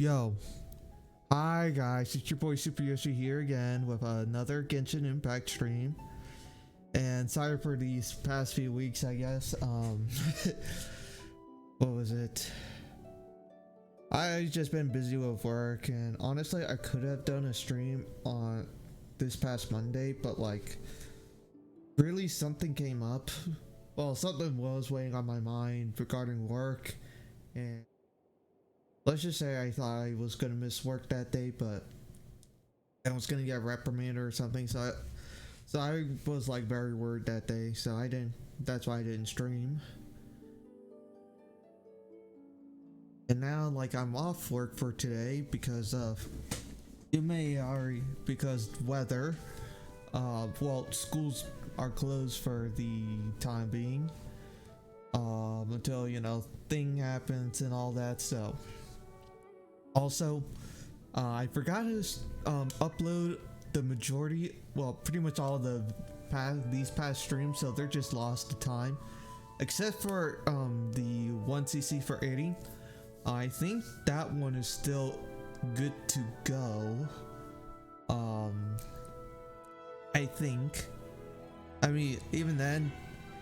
Yo, hi guys, it's your boy Super Yoshi here again with another Genshin Impact stream. And sorry for these past few weeks, I guess. What was it? I just been busy with work, and honestly, I could have done a stream on this past Monday, but like, really something came up. Well, something was weighing on my mind regarding work, and let's just say I thought I was gonna miss work that day, but I was gonna get reprimanded or something. So I was like very worried that day. So I didn't. That's why I didn't stream. And now like I'm off work for today because of because weather. Well, schools are closed for the time being. Until thing happens and all that. So. Also, I forgot to upload the majority, well, pretty much all of these past streams, so they're just lost to time, except for the 1cc for 80. I think that one is still good to go. I think. I mean, even then,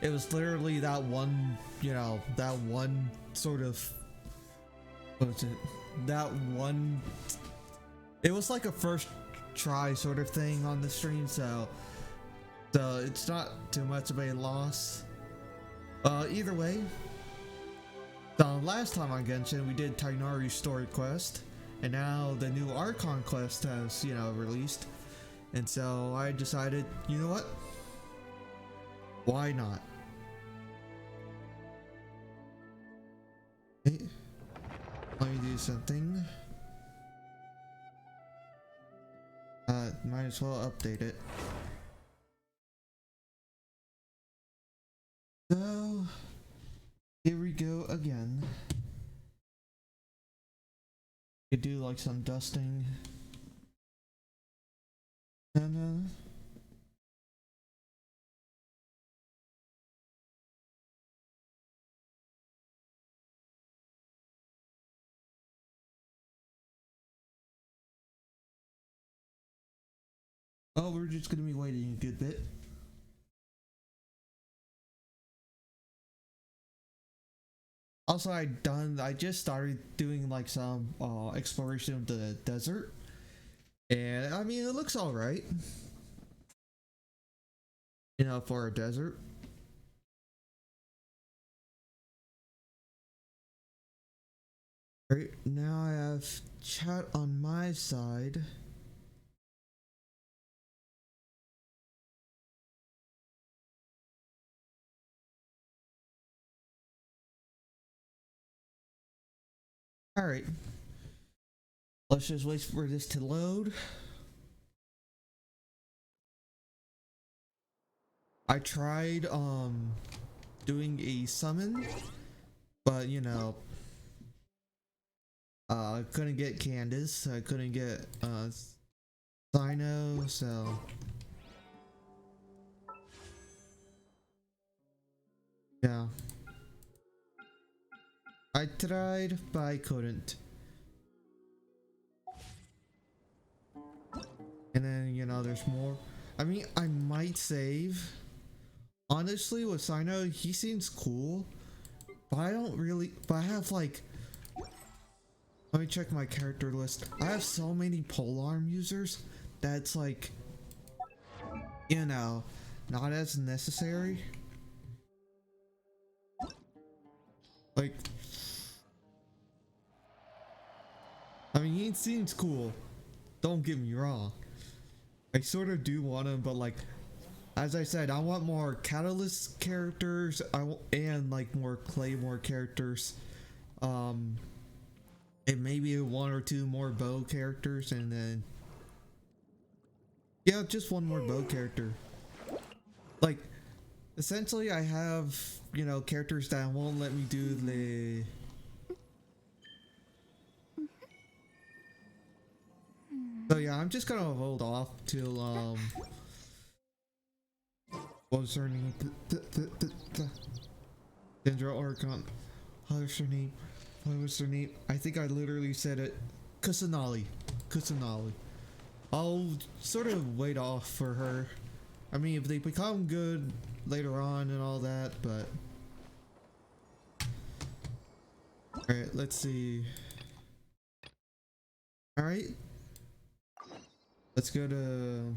it was literally that one, that one sort of. What was it? That one, it was like a first try sort of thing on the stream, so it's not too much of a loss. Either way, last time on Genshin we did Tighnari's story quest, and now the new Archon quest has released, and so I decided, you know what, why not? Hey. Let me do something. Might as well update it. So, here we go again. Could do like some dusting. And oh, we're just gonna be waiting a good bit. Also, I just started doing like some exploration of the desert, and I mean it looks all right, for a desert. Right now, I have chat on my side. All right. Let's just wait for this to load. I tried doing a summon, but I couldn't get Candace. I couldn't get Cyno, so yeah. I tried, but I couldn't. And then there's more. I mean, I might save. Honestly, with Cyno, he seems cool, but I don't really. But I have like. Let me check my character list. I have so many polearm users that's like, not as necessary. Like, I mean, he seems cool. Don't get me wrong. I sort of do want him, but like, as I said, I want more Catalyst characters. And like more Claymore characters. And maybe one or two more bow characters, and then yeah, just one more bow character. Like, essentially, I have characters that won't let me do the. So yeah, I'm just gonna hold off till what was her name? Dendra Archon. What was her name? What was her name? I think I literally said it Kusanali. Kusanali. I'll sort of wait off for her. I mean, if they become good later on and all that, but... Alright, let's see. Alright. Let's go to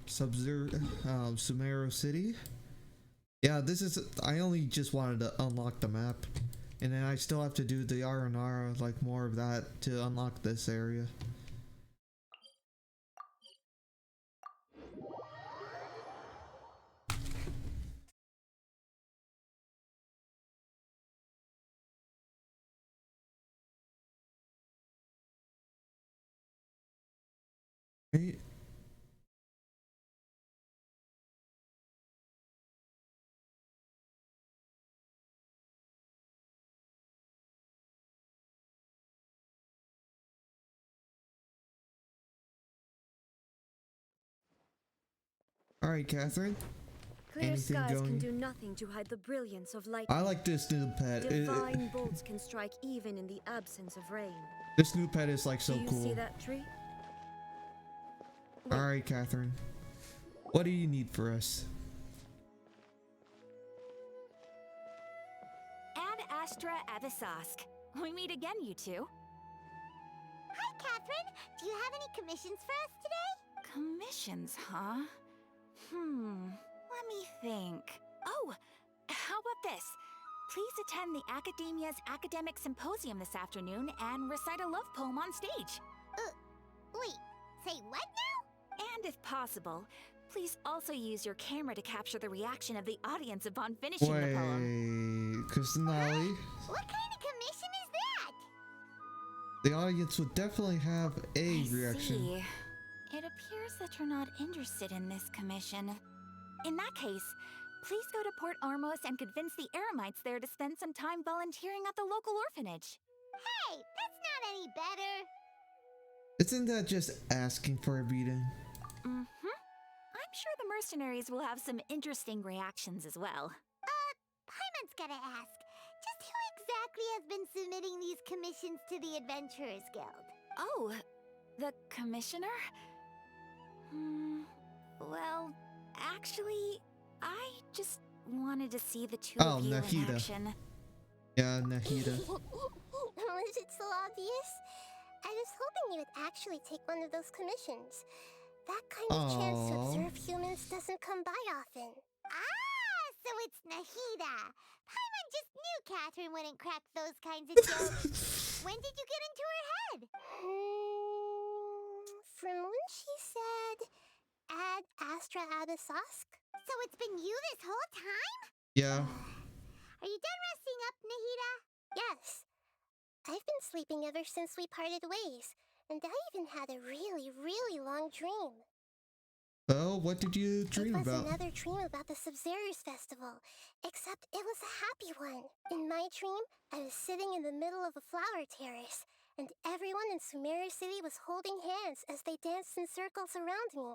Sumeru City. Yeah, this is... I only just wanted to unlock the map. And then I still have to do the R&R, like more of that, to unlock this area. Right. Alright, Catherine. Clear Anything skies going? can do nothing to hide the brilliance of light. I like this new pet. Divine bolts can strike even in the absence of rain. This new pet is like so do you cool. see that tree? Alright, Catherine. What do you need for us? Ad Astra Abyssosque. We meet again, you two. Hi, Catherine. Do you have any commissions for us today? Commissions, huh? Let me think. Oh, how about this? Please attend the Academia's Academic Symposium this afternoon and recite a love poem on stage. Wait, say what now? And if possible, please also use your camera to capture the reaction of the audience upon finishing the poem. Wait, Kusanali? What kind of commission is that? The audience would definitely have a reaction. See. It appears that you're not interested in this commission. In that case, please go to Port Armos and convince the Eremites there to spend some time volunteering at the local orphanage. Hey, that's not any better. Isn't that just asking for a beating? I'm sure the mercenaries will have some interesting reactions as well. Paimon's gotta ask. Just who exactly has been submitting these commissions to the Adventurers Guild? Oh, the commissioner? Well, actually, I just wanted to see the two of you in Nahida. action. Yeah, Nahida. Was it so obvious? I was hoping you would actually take one of those commissions. That kind of chance to Aw. observe humans doesn't come by often. Ah, so it's Nahida. Paimon just knew Catherine wouldn't crack those kinds of jokes. When did you get into her head? From when she said, Ad Astra Abyssosque? So it's been you this whole time? Yeah. Are you done resting up, Nahida? Yes. I've been sleeping ever since we parted ways, and I even had a really, really long dream. Oh, what did you dream It was about? another dream about the Subzerus Festival, except it was a happy one. In my dream, I was sitting in the middle of a flower terrace, and everyone in Sumeru City was holding hands as they danced in circles around me.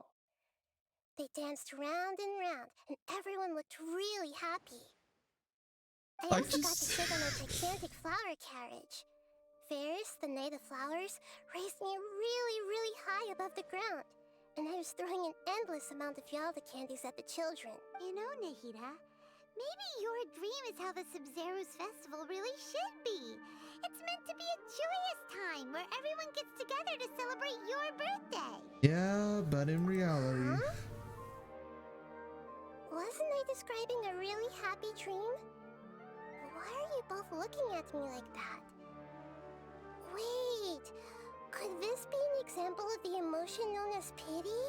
They danced round and round, and everyone looked really happy. I also got to sit on a gigantic flower carriage. Ferris, the Knight of Flowers, raised me really, really high above the ground, and I was throwing an endless amount of Yalda candies at the children. You know, Nahida, maybe your dream is how the Subzerus Festival really should be. It's meant to be a joyous time where everyone gets together to celebrate your birthday. Yeah, but in reality... Huh? Wasn't I describing a really happy dream? Why are you both looking at me like that? Wait, could this be an example of the emotion known as pity?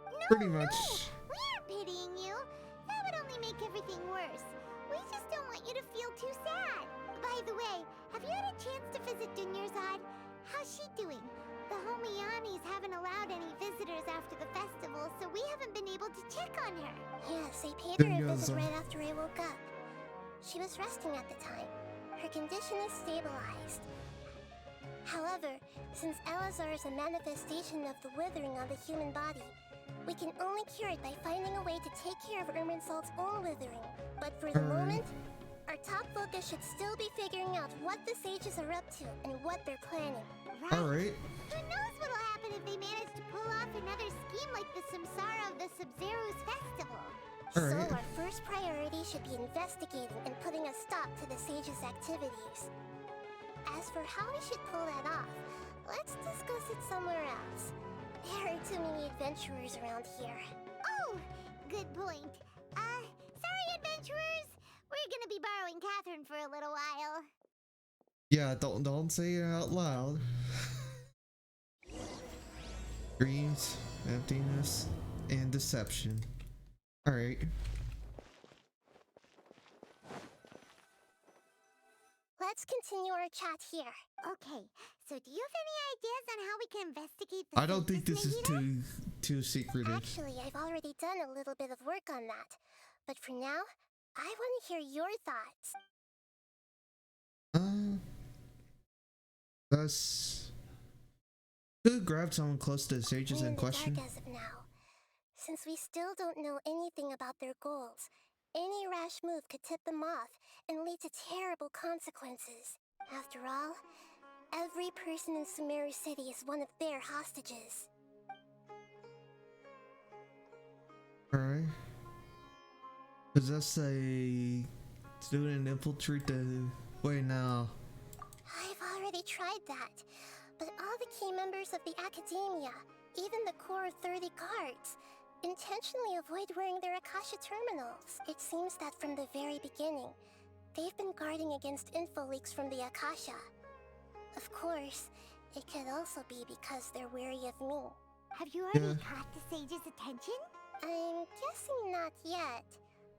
No, Pretty no, much. we aren't pitying you. That would only make everything worse. We just don't want you to feel too sad. By the way, have you had a chance to visit Dunyarzad? How's she doing? The Homianis haven't allowed any visitors after the festival, so we haven't been able to check on her. Yes, I paid her a visit Dunyarzad. right after I woke up. She was resting at the time. Her condition is stabilized. However, since Elazar is a manifestation of the withering on the human body, we can only cure it by finding a way to take care of Irminsul's own withering. But for the Alright. moment, Our top focus should still be figuring out what the sages are up to and what they're planning. Right? Alright. Who knows what'll happen if they manage to pull off another scheme like the Samsara of the Sub-Zero's festival. So Alright. our first priority should be investigating and putting a stop to the sages' activities. As for how we should pull that off, let's discuss it somewhere else. There are too many adventurers around here. Oh, good point. Sorry, adventurers. We're gonna be borrowing Catherine for a little while. Yeah, don't say it out loud. Dreams, emptiness, and deception. Alright. Let's continue our chat here. Okay, so do you have any ideas on how we can investigate the I don't think sages, this is Nahida? too secretive. Actually, I've already done a little bit of work on that. But for now, I want to hear your thoughts. Let's could grab someone close to the sages We're in in the question. dark as of now. Since we still don't know anything about their goals, any rash move could tip them off and lead to terrible consequences. After all, every person in Sumeru City is one of their hostages. Alright. Possess a student infiltrate the. Wait, now. I've already tried that, but all the key members of the Academia, even the core 30 guards, intentionally avoid wearing their Akasha terminals. It seems that from the very beginning, they've been guarding against info leaks from the Akasha. Of course, it could also be because they're wary of me. Have you already Yeah. caught the sage's attention? I'm guessing not yet,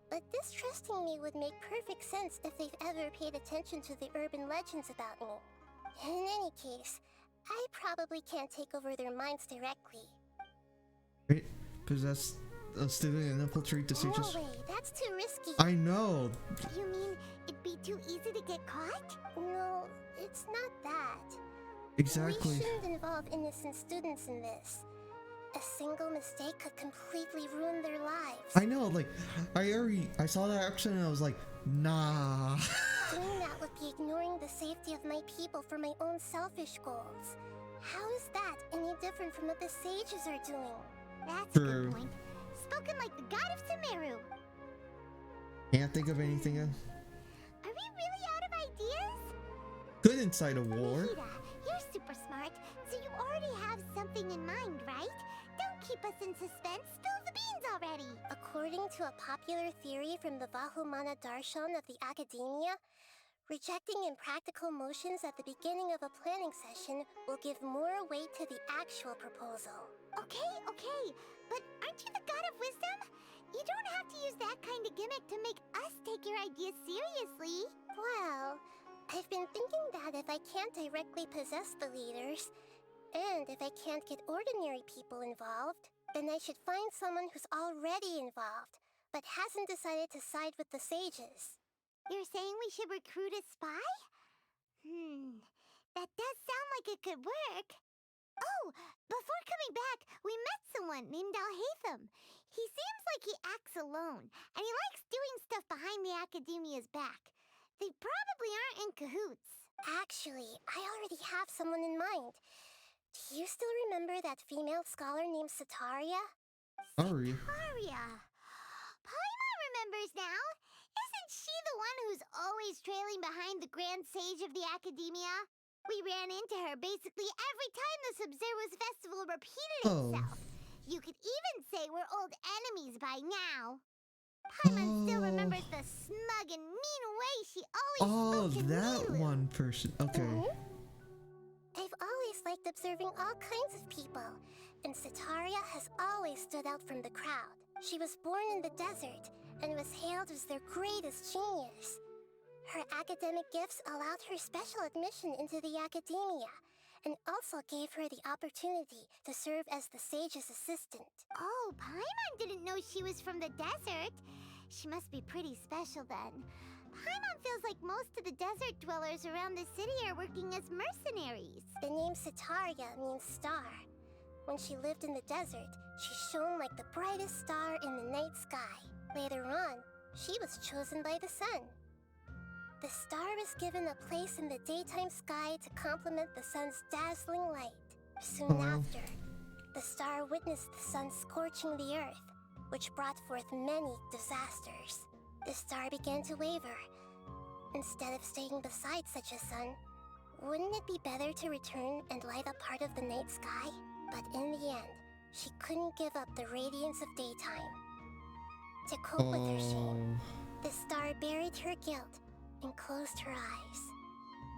but distrusting me would make perfect sense if they've ever paid attention to the urban legends about me. In any case, I probably can't take over their minds directly. Wait, possess a student and infiltrate the No sages. way, that's too risky. I know. You mean it'd be too easy to get caught? No, it's not that. Exactly. We shouldn't involve innocent students in this. A single mistake could completely ruin their lives. I know, like, I saw that action and I was like, nah. Doing that would be ignoring the safety of my people for my own selfish goals. How is that any different from what the sages are doing? That's a True. good point. Spoken like the god of Sumeru. Can't think of anything else. Are we really out of ideas? Could incite a war. Nahida, you're super smart, so you already have something in mind, right? Don't keep us in suspense. Spill the beans already. According to a popular theory from the Vahumana Darshan of the Academia, rejecting impractical motions at the beginning of a planning session will give more weight to the actual proposal. Okay, but aren't you the god of wisdom? You don't have to use that kind of gimmick to make us take your ideas seriously. Well, I've been thinking that if I can't directly possess the leaders, and if I can't get ordinary people involved, then I should find someone who's already involved, but hasn't decided to side with the sages. You're saying we should recruit a spy? That does sound like it could work. Oh, before coming back, we met someone named Alhaitham. He seems like he acts alone, and he likes doing stuff behind the Academia's back. They probably aren't in cahoots. Actually, I already have someone in mind. Do you still remember that female scholar named Sataria? Sorry. Aria. Paimon remembers now. Isn't she the one who's always trailing behind the Grand Sage of the Academia? We ran into her basically every time the Sub-Zero's festival repeated itself. You could even say we're old enemies by now. Paimon still remembers the smug and mean way she always Oh, spoke to that Milu. one person. Okay. I've always liked observing all kinds of people, and Sataria has always stood out from the crowd. She was born in the desert and was hailed as their greatest genius. Her academic gifts allowed her special admission into the Academia, and also gave her the opportunity to serve as the sage's assistant. Oh, Paimon didn't know she was from the desert. She must be pretty special then. Paimon feels like most of the desert dwellers around the city are working as mercenaries. The name Sataria means star. When she lived in the desert, she shone like the brightest star in the night sky. Later on, she was chosen by the sun. The star was given a place in the daytime sky to complement the sun's dazzling light. Soon after, the star witnessed the sun scorching the earth, which brought forth many disasters. The star began to waver. Instead of staying beside such a sun, wouldn't it be better to return and light up part of the night sky? But in the end, she couldn't give up the radiance of daytime. To cope with her shame, the star buried her guilt and closed her eyes.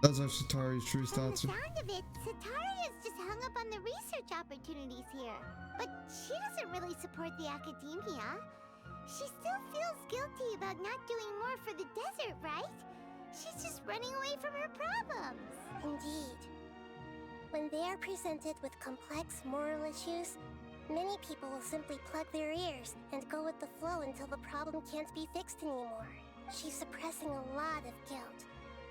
Those are Satari's true From the thoughts. sound of it, Sataria's just hung up on the research opportunities here. But she doesn't really support the academia. She still feels guilty about not doing more for the desert, right? She's just running away from her problems. Indeed. When they are presented with complex moral issues, many people will simply plug their ears and go with the flow until the problem can't be fixed anymore. She's suppressing a lot of guilt,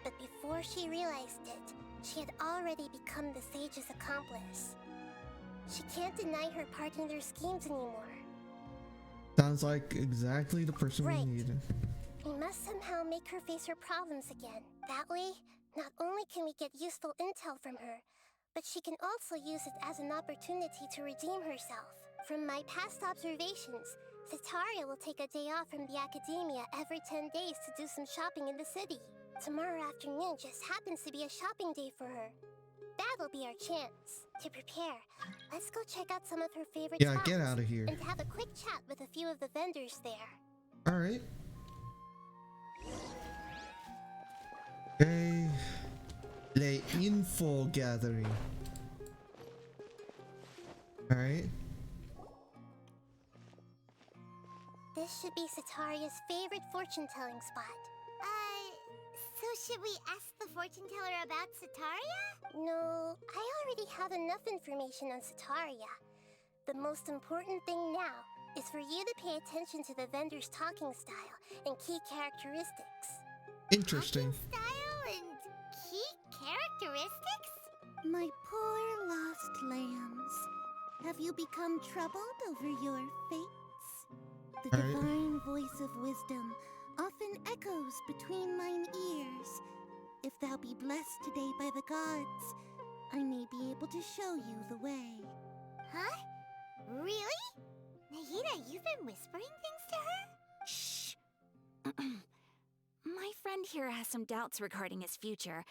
but before she realized it, she had already become the sage's accomplice. She can't deny her part in their schemes anymore. Sounds like exactly the person Right. we need. We must somehow make her face her problems again. That way, not only can we get useful intel from her, but she can also use it as an opportunity to redeem herself. From my past observations, Sataria will take a day off from the academia every 10 days to do some shopping in the city. Tomorrow afternoon just happens to be a shopping day for her. That'll be our chance. To prepare, let's go check out some of her favorite Yeah, spots get out of here. and have a quick chat with a few of the vendors there. Alright. Okay. The info gathering. Alright. This should be Sataria's favorite fortune-telling spot. So should we ask the fortune teller about Sataria? No, I already have enough information on Sataria. The most important thing now is for you to pay attention to the vendor's talking style and key characteristics. Interesting. Style and key characteristics? My poor lost lambs, have you become troubled over your fates? The Alright. divine voice of wisdom often echoes between mine ears. If thou be blessed today by the gods, I may be able to show you the way. Huh? Really? Nahida, you've been whispering things to her? Shh. My friend here has some doubts regarding his future.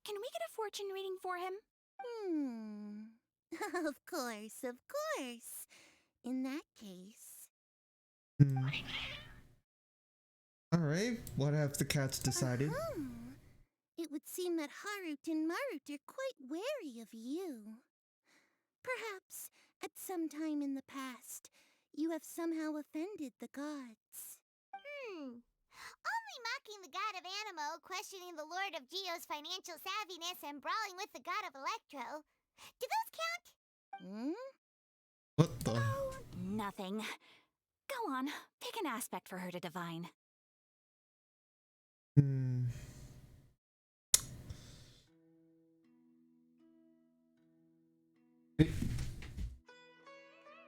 Can we get a fortune reading for him? Of course, of course. In that case... Alright, what have the cats decided? It would seem that Harut and Marut are quite wary of you. Perhaps, at some time in the past, you have somehow offended the gods. Only mocking the god of Animo, questioning the lord of Geo's financial savviness, and brawling with the god of Electro. Do those count? What the? Nothing. Go on, pick an aspect for her to divine.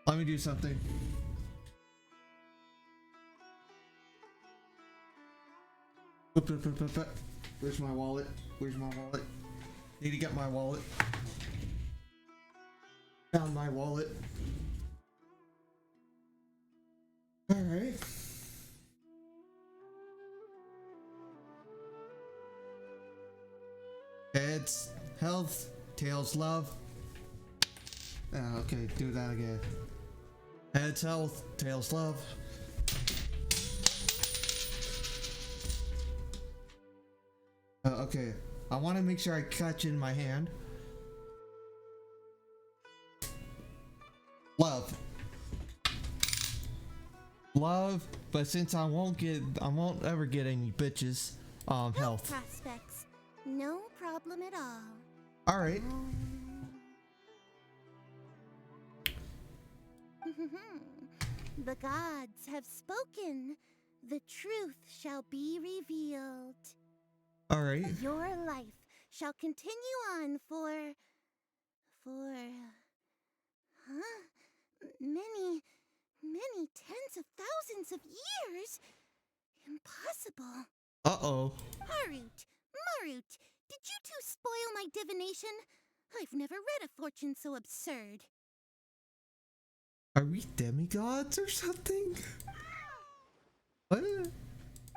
Let me do something. Where's my wallet? Where's my wallet? Need to get my wallet. Found my wallet. Alright. Heads, health, tails, love. Okay, do that again. Heads, health, tails, love. Okay, I want to make sure I catch in my hand. Love. Love, but since I won't ever get any bitches. Health. Prospects, no problem at all. Alright. The gods have spoken. The truth shall be revealed. Alright. Your life shall continue on for many tens of thousands of years. Impossible. Uh-oh. Harut, spoil my divination? I've never read a fortune so absurd. Are we demigods or something? What?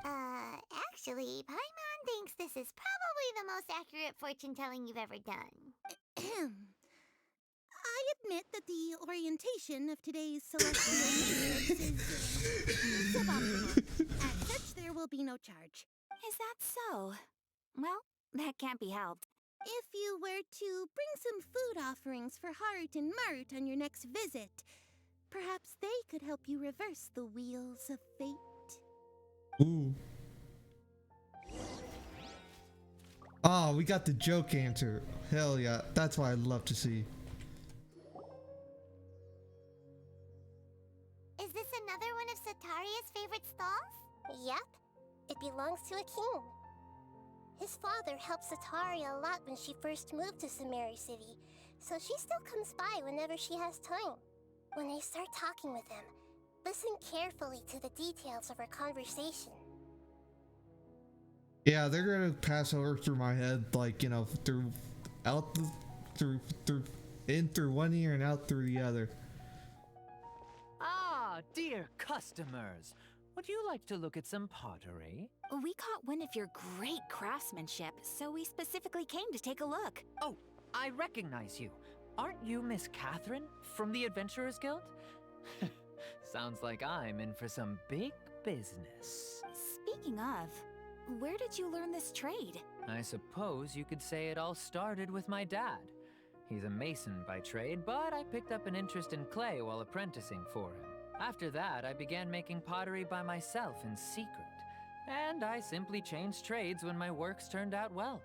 Actually, Paimon thinks this is probably the most accurate fortune telling you've ever done. I admit that the orientation of today's celestial matrix is suboptimal. As such, there will be no charge. Is that so? Well, that can't be helped. If you were to bring some food offerings for Harut and Marut on your next visit, perhaps they could help you reverse the wheels of fate. Ooh. Oh, we got the joke answer. Hell yeah, that's what I'd love to see. Is this another one of Sataria's favorite stalls? Yep, it belongs to a king. His father helped Sataria a lot when she first moved to Sumeru City, so she still comes by whenever she has time. When I start talking with him, listen carefully to the details of our conversation. Yeah, they're gonna pass over through my head, like, you know, through in through one ear and out through the other. Ah, dear customers, would you like to look at some pottery? We caught wind of your great craftsmanship, so we specifically came to take a look. Oh, I recognize you. Aren't you Miss Catherine from the Adventurers Guild? Sounds like I'm in for some big business. Speaking of, where did you learn this trade? I suppose you could say it all started with my dad. He's a mason by trade, but I picked up an interest in clay while apprenticing for him. After that, I began making pottery by myself in secret. And I simply changed trades when my works turned out well.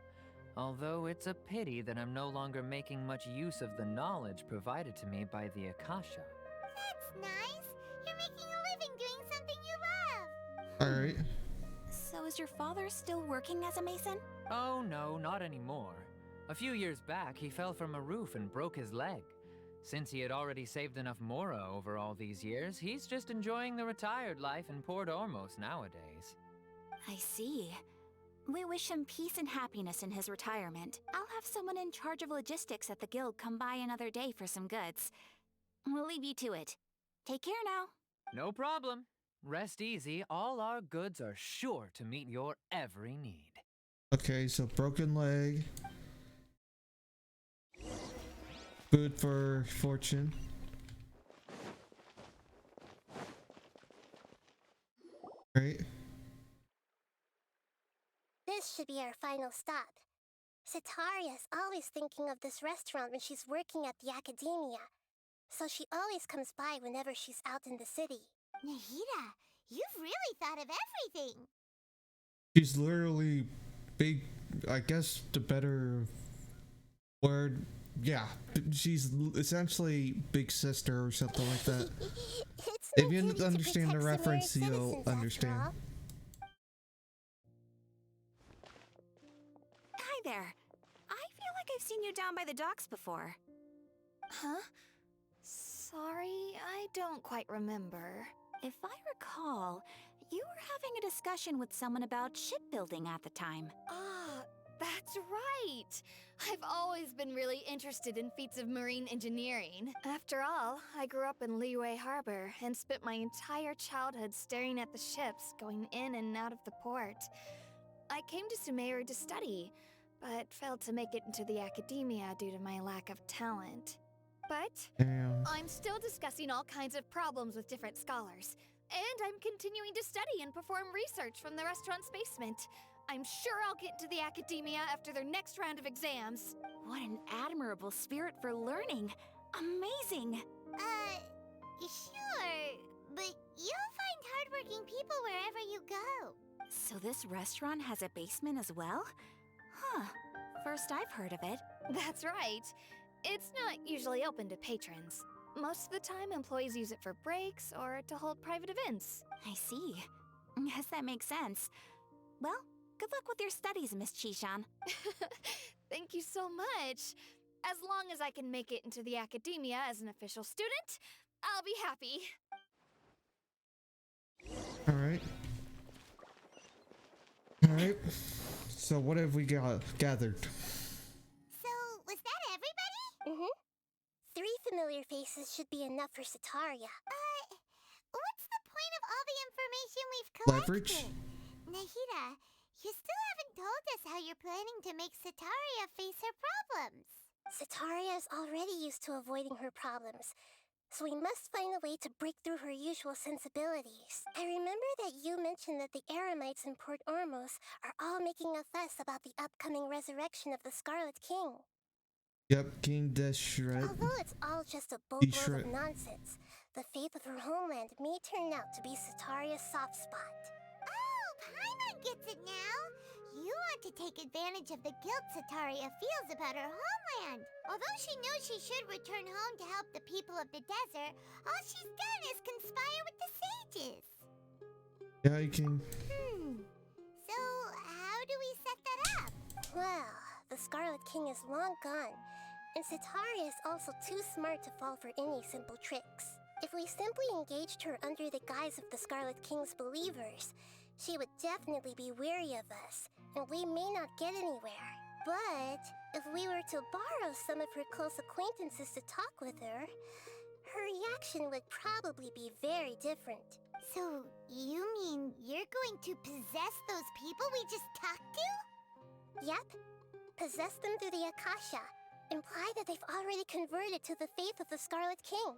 Although it's a pity that I'm no longer making much use of the knowledge provided to me by the Akasha. That's nice. You're making a living doing something you love. Alright. So is your father still working as a mason? Oh no, not anymore. A few years back, he fell from a roof and broke his leg. Since he had already saved enough Mora over all these years, he's just enjoying the retired life in Port Ormos nowadays. I see. We wish him peace and happiness in his retirement. I'll have someone in charge of logistics at the guild come by another day for some goods. We'll leave you to it. Take care now. No problem. Rest easy, all our goods are sure to meet your every need. Okay, so broken leg. Good for fortune. Great. This should be our final stop. Sataria's always thinking of this restaurant when she's working at the academia, so she always comes by whenever she's out in the city. Nahida, you've really thought of everything. She's literally big, I guess the better word. Yeah, she's essentially big sister or something like that. It's If my you duty to understand the protect reference, Sumeru you'll citizens, after understand. all. Hi there. I feel like I've seen you down by the docks before. Huh? Sorry, I don't quite remember. If I recall, you were having a discussion with someone about shipbuilding at the time. Ah, that's right! I've always been really interested in feats of marine engineering. After all, I grew up in Liyue Harbor and spent my entire childhood staring at the ships going in and out of the port. I came to Sumeru to study, but failed to make it into the academia due to my lack of talent. But Damn. I'm still discussing all kinds of problems with different scholars. And I'm continuing to study and perform research from the restaurant's basement. I'm sure I'll get into the academia after their next round of exams. What an admirable spirit for learning. Amazing. Sure, but you'll find hardworking people wherever you go. So this restaurant has a basement as well? Huh. First I've heard of it. That's right. It's not usually open to patrons. Most of the time, employees use it for breaks or to hold private events. I see. Guess that makes sense. Well, good luck with your studies, Miss Chishan. Thank you so much. As long as I can make it into the academia as an official student, I'll be happy. Alright. Alright. So what have we got gathered? Mm-hmm. 3 familiar faces should be enough for Sataria. What's the point of all the information we've collected? Leverage? Nahida, you still haven't told us how you're planning to make Sataria face her problems. Sataria is already used to avoiding her problems, so we must find a way to break through her usual sensibilities. I remember that you mentioned that the Eremites in Port Ormos are all making a fuss about the upcoming resurrection of the Scarlet King. Yep, King Deshret. Although it's all just a boatload Deshret. of nonsense, the faith of her homeland may turn out to be Sataria's soft spot. Oh, Paimon gets it now. You want to take advantage of the guilt Sataria feels about her homeland. Although she knows she should return home to help the people of the desert, all she's done is conspire with the sages. Yeah, King. So, how do we set that up? Well, the Scarlet King is long gone, and Sataria is also too smart to fall for any simple tricks. If we simply engaged her under the guise of the Scarlet King's believers, she would definitely be wary of us, and we may not get anywhere. But if we were to borrow some of her close acquaintances to talk with her, her reaction would probably be very different. So, you mean you're going to possess those people we just talked to? Yep. Possess them through the Akasha. Imply that they've already converted to the faith of the Scarlet King.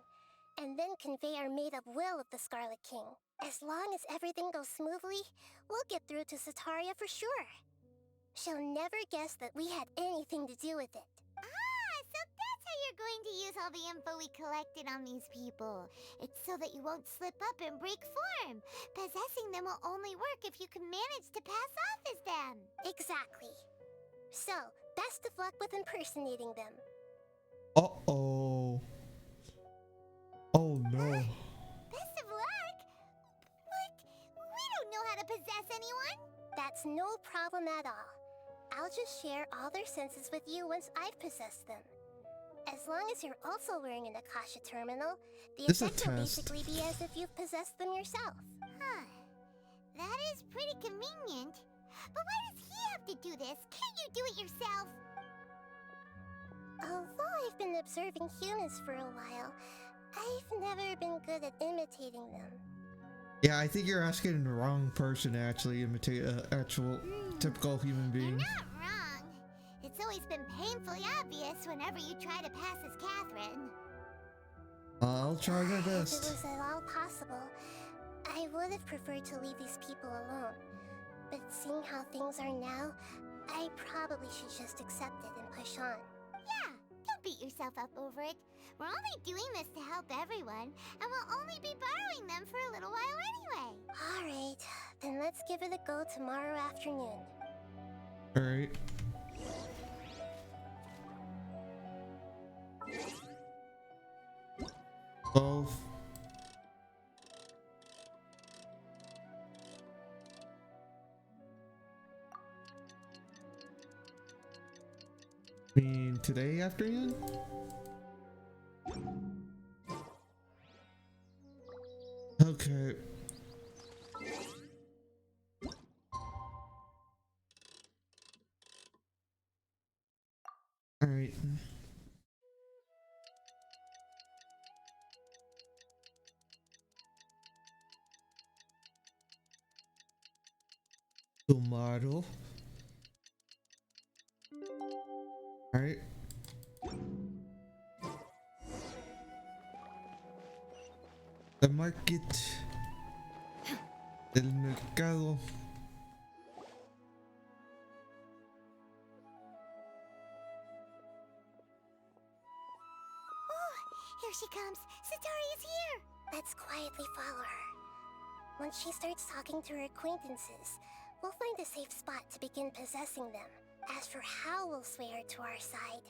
And then convey our made-up will of the Scarlet King. As long as everything goes smoothly, we'll get through to Sataria for sure. She'll never guess that we had anything to do with it. So that's how you're going to use all the info we collected on these people. It's so that you won't slip up and break form. Possessing them will only work if you can manage to pass off as them. Exactly. So, best of luck with impersonating them. Uh-oh. Oh no. Best of luck? But we don't know how to possess anyone. That's no problem at all. I'll just share all their senses with you once I've possessed them. As long as you're also wearing an Akasha terminal, the This is a effect will test. basically be as if you've possessed them yourself. Huh. That is pretty convenient. But why does he have to do this? Can't you do it yourself? Although I've been observing humans for a while, I've never been good at imitating them. Yeah, I think you're asking the wrong person to actually imitate an actual typical human You're being. not wrong. It's always been painfully obvious whenever you try to pass as Catherine. I'll try my If it best. was at all possible, I would have preferred to leave these people alone. But seeing how things are now, I probably should just accept it and push on. Yeah, don't beat yourself up over it. We're only doing this to help everyone, and we'll only be borrowing them for a little while anyway. Alright, then let's give it a go tomorrow afternoon. Alright. Both. Mean today afternoon? Okay. All right. Tomorrow. All right. The market del mercado. Oh, here she comes. Sataria's here. Let's quietly follow her. Once she starts talking to her acquaintances, we'll find a safe spot to begin possessing them. As for how we'll sway her to our side,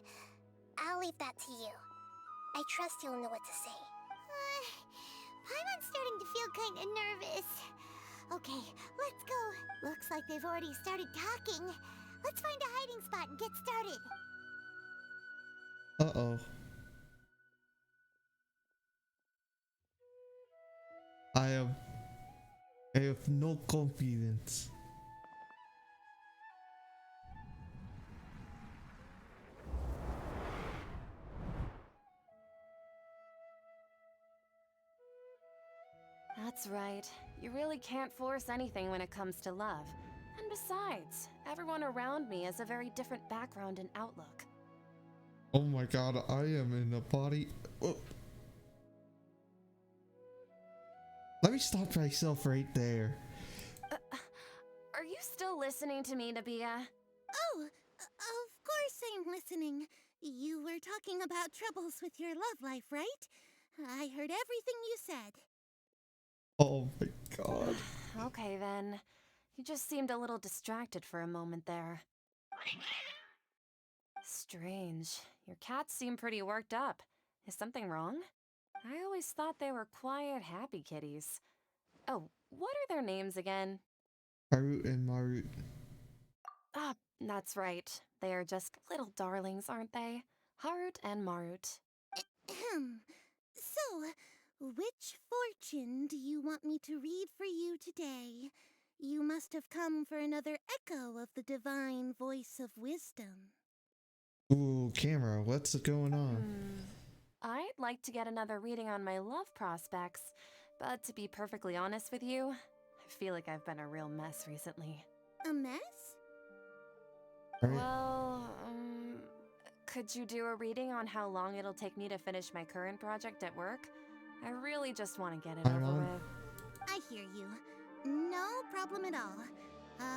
I'll leave that to you. I trust you'll know what to say. Paimon's starting to feel kind of nervous. Okay, let's go. Looks like they've already started talking. Let's find a hiding spot and get started. Uh-oh. I have no confidence. That's right. You really can't force anything when it comes to love. And besides, everyone around me has a very different background and outlook. Oh my god, I am in a body. Oh. Let me stop myself right there. Are you still listening to me, Nabia? Oh, of course I'm listening. You were talking about troubles with your love life, right? I heard everything you said. Oh my god. Okay then. You just seemed a little distracted for a moment there. Strange. Your cats seem pretty worked up. Is something wrong? I always thought they were quiet, happy kitties. Oh, what are their names again? Harut and Marut. Ah, that's right. They are just little darlings, aren't they? Harut and Marut. Ahem. So, which fortune do you want me to read for you today? You must have come for another echo of the divine voice of wisdom. Ooh, camera, what's going on? I'd like to get another reading on my love prospects, but to be perfectly honest with you, I feel like I've been a real mess recently. A mess? Alright. Well, could you do a reading on how long it'll take me to finish my current project at work? I really just want to get it I'm over on. with. I hear you. No problem at all.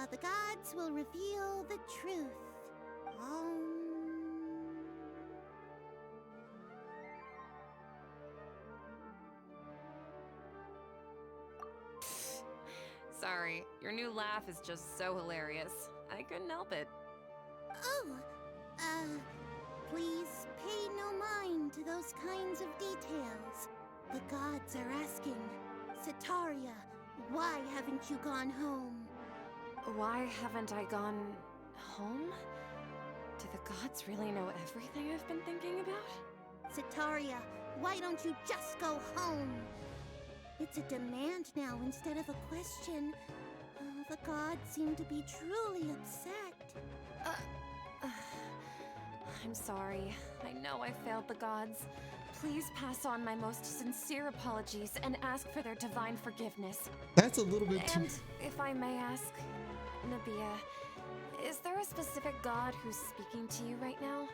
The gods will reveal the truth. Sorry, your new laugh is just so hilarious. I couldn't help it. Oh, please pay no mind to those kinds of details. The gods are asking, Setaria, why haven't you gone home? Why haven't I gone home? Do the gods really know everything I've been thinking about? Setaria, why don't you just go home? It's a demand now instead of a question. The gods seem to be truly upset. I'm sorry. I know I failed the gods. Please pass on my most sincere apologies and ask for their divine forgiveness. That's a little bit too. And if I may ask, Nabia, is there a specific god who's speaking to you right now?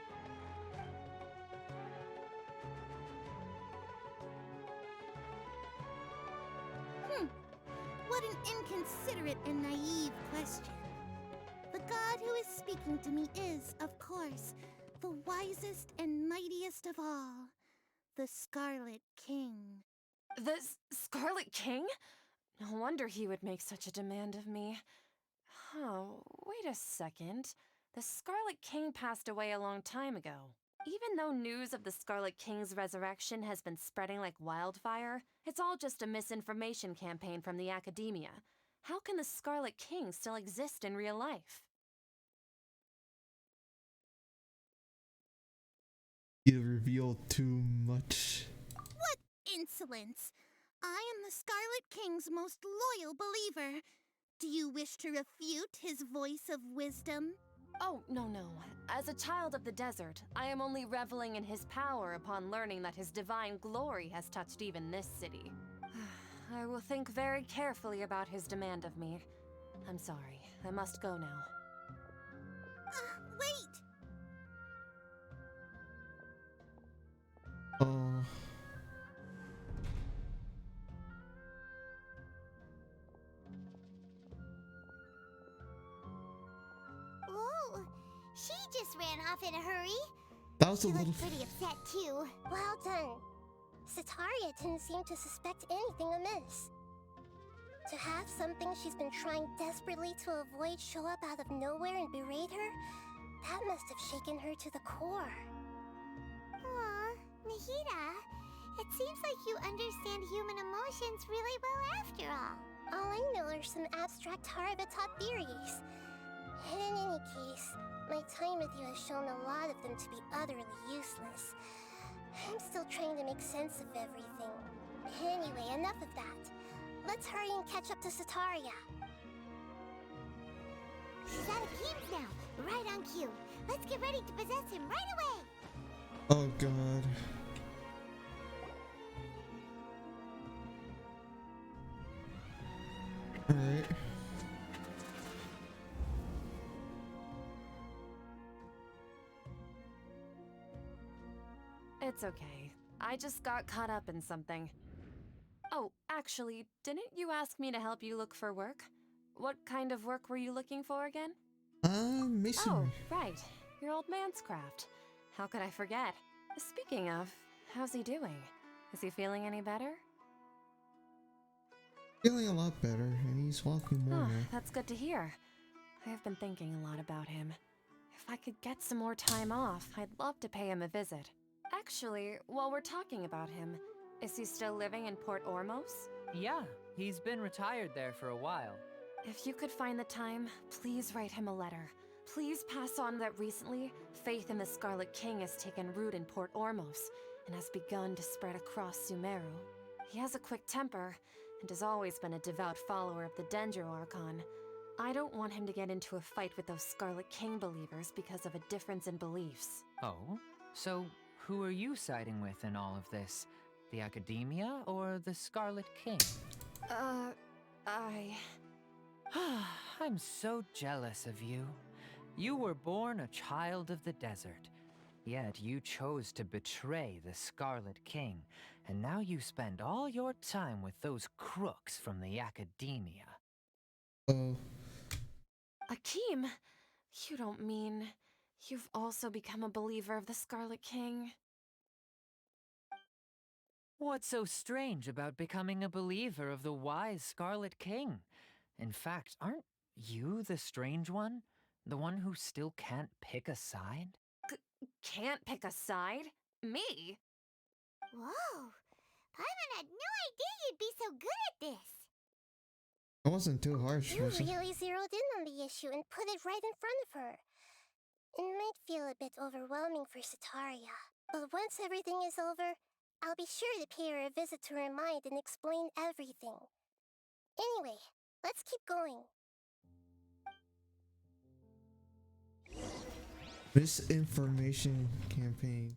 What an inconsiderate and naive question. The god who is speaking to me is, of course, the wisest and mightiest of all, the Scarlet King. The Scarlet King? No wonder he would make such a demand of me. Oh, wait a second. The Scarlet King passed away a long time ago. Even though news of the Scarlet King's resurrection has been spreading like wildfire, it's all just a misinformation campaign from the academia. How can the Scarlet King still exist in real life? You revealed too much. What insolence! I am the Scarlet King's most loyal believer. Do you wish to refute his voice of wisdom? Oh, no. As a child of the desert, I am only reveling in his power upon learning that his divine glory has touched even this city. I will think very carefully about his demand of me. I'm sorry. I must go now. Wait! Oh. Whoa! She just ran off in a hurry. That was a She little. looked pretty upset too. Well done. Setaria didn't seem to suspect anything amiss. To have something she's been trying desperately to avoid show up out of nowhere and berate her, that must have shaken her to the core. Aw, Nahida, it seems like you understand human emotions really well after all. All I know are some abstract Harabatot theories. In any case, my time with you has shown a lot of them to be utterly useless. I'm still trying to make sense of everything. Anyway, enough of that. Let's hurry and catch up to Setaria. She's out of Keems now, right on cue. Let's get ready to possess him right away. Oh god. Alright. It's okay. I just got caught up in something. Oh, actually, didn't you ask me to help you look for work? What kind of work were you looking for again? Masonry. Oh, right. Your old man's craft. How could I forget? Speaking of, how's he doing? Is he feeling any better? Feeling a lot better, and he's walking more Oh, now. that's good to hear. I have been thinking a lot about him. If I could get some more time off, I'd love to pay him a visit. Actually, while we're talking about him, is he still living in Port Ormos? Yeah, he's been retired there for a while. If you could find the time, please write him a letter. Please pass on that recently, faith in the Scarlet King has taken root in Port Ormos and has begun to spread across Sumeru. He has a quick temper and has always been a devout follower of the Dendro Archon. I don't want him to get into a fight with those Scarlet King believers because of a difference in beliefs. Oh? So, who are you siding with in all of this? The Academia or the Scarlet King? I'm so jealous of you. You were born a child of the desert, yet you chose to betray the Scarlet King, and now you spend all your time with those crooks from the Academia. Oh, Akeem, you don't mean you've also become a believer of the Scarlet King? What's so strange about becoming a believer of the wise Scarlet King? In fact, aren't you the strange one? The one who still can't pick a side? Can't pick a side? Me? Whoa! Paimon had no idea you'd be so good at this! I wasn't too harsh, You was it? really zeroed in on the issue and put it right in front of her. It might feel a bit overwhelming for Sataria, but once everything is over, I'll be sure to pay her a visit to her mind and explain everything. Anyway, let's keep going. Misinformation campaign.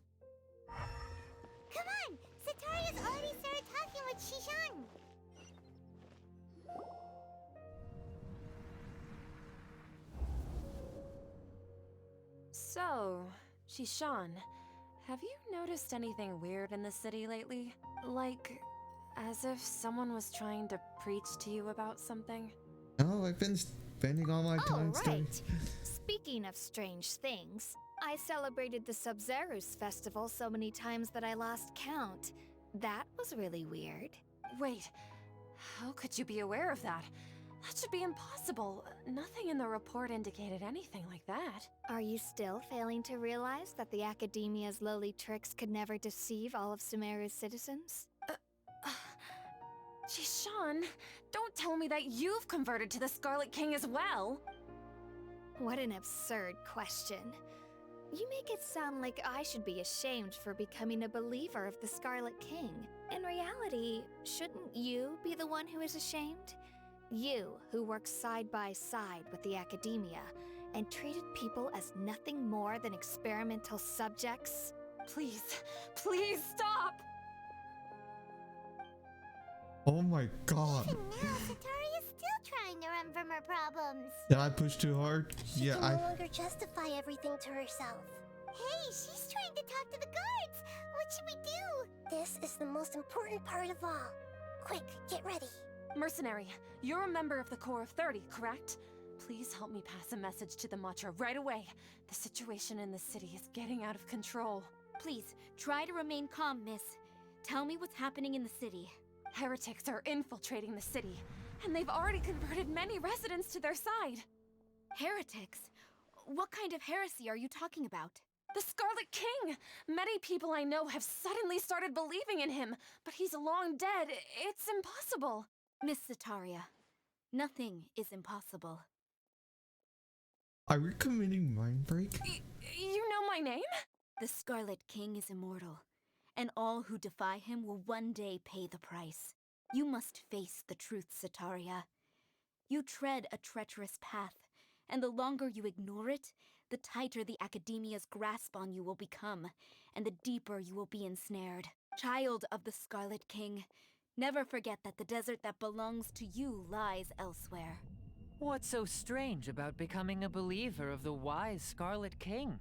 Come on! Sataria's already started talking with Shishan! So, Shishan, have you noticed anything weird in the city lately? Like, as if someone was trying to preach to you about something? Oh, I've been spending all my Oh, time studying. right. Speaking of strange things, I celebrated the Sub-Zerus festival so many times that I lost count. That was really weird. Wait, how could you be aware of that? That should be impossible. Nothing in the report indicated anything like that. Are you still failing to realize that the Academia's lowly tricks could never deceive all of Sumeru's citizens? Shishan, don't tell me that you've converted to the Scarlet King as well! What an absurd question. You make it sound like I should be ashamed for becoming a believer of the Scarlet King. In reality, shouldn't you be the one who is ashamed? You, who works side by side with the Academia and treated people as nothing more than experimental subjects? Please, please stop! Oh my god. Even now, Sataria's still trying to run from her problems. Did I push too hard? She Yeah, can no longer justify everything to herself. Hey, she's trying to talk to the guards! What should we do? This is the most important part of all. Quick, get ready. Mercenary, you're a member of the Corps of 30, correct? Please help me pass a message to the Matra right away. The situation in the city is getting out of control. Please, try to remain calm, miss. Tell me what's happening in the city. Heretics are infiltrating the city, and they've already converted many residents to their side. Heretics? What kind of heresy are you talking about? The Scarlet King! Many people I know have suddenly started believing in him, but he's long dead. It's impossible. Miss Sataria, nothing is impossible. are we committing mind break? You know my name? The Scarlet King is immortal, and all who defy him will one day pay the price. You must face the truth, Sataria. You tread a treacherous path, and the longer you ignore it, the tighter the Academia's grasp on you will become, and the deeper you will be ensnared. Child of the Scarlet King, Never forget that the desert that belongs to you lies elsewhere. What's so strange about becoming a believer of the wise Scarlet King?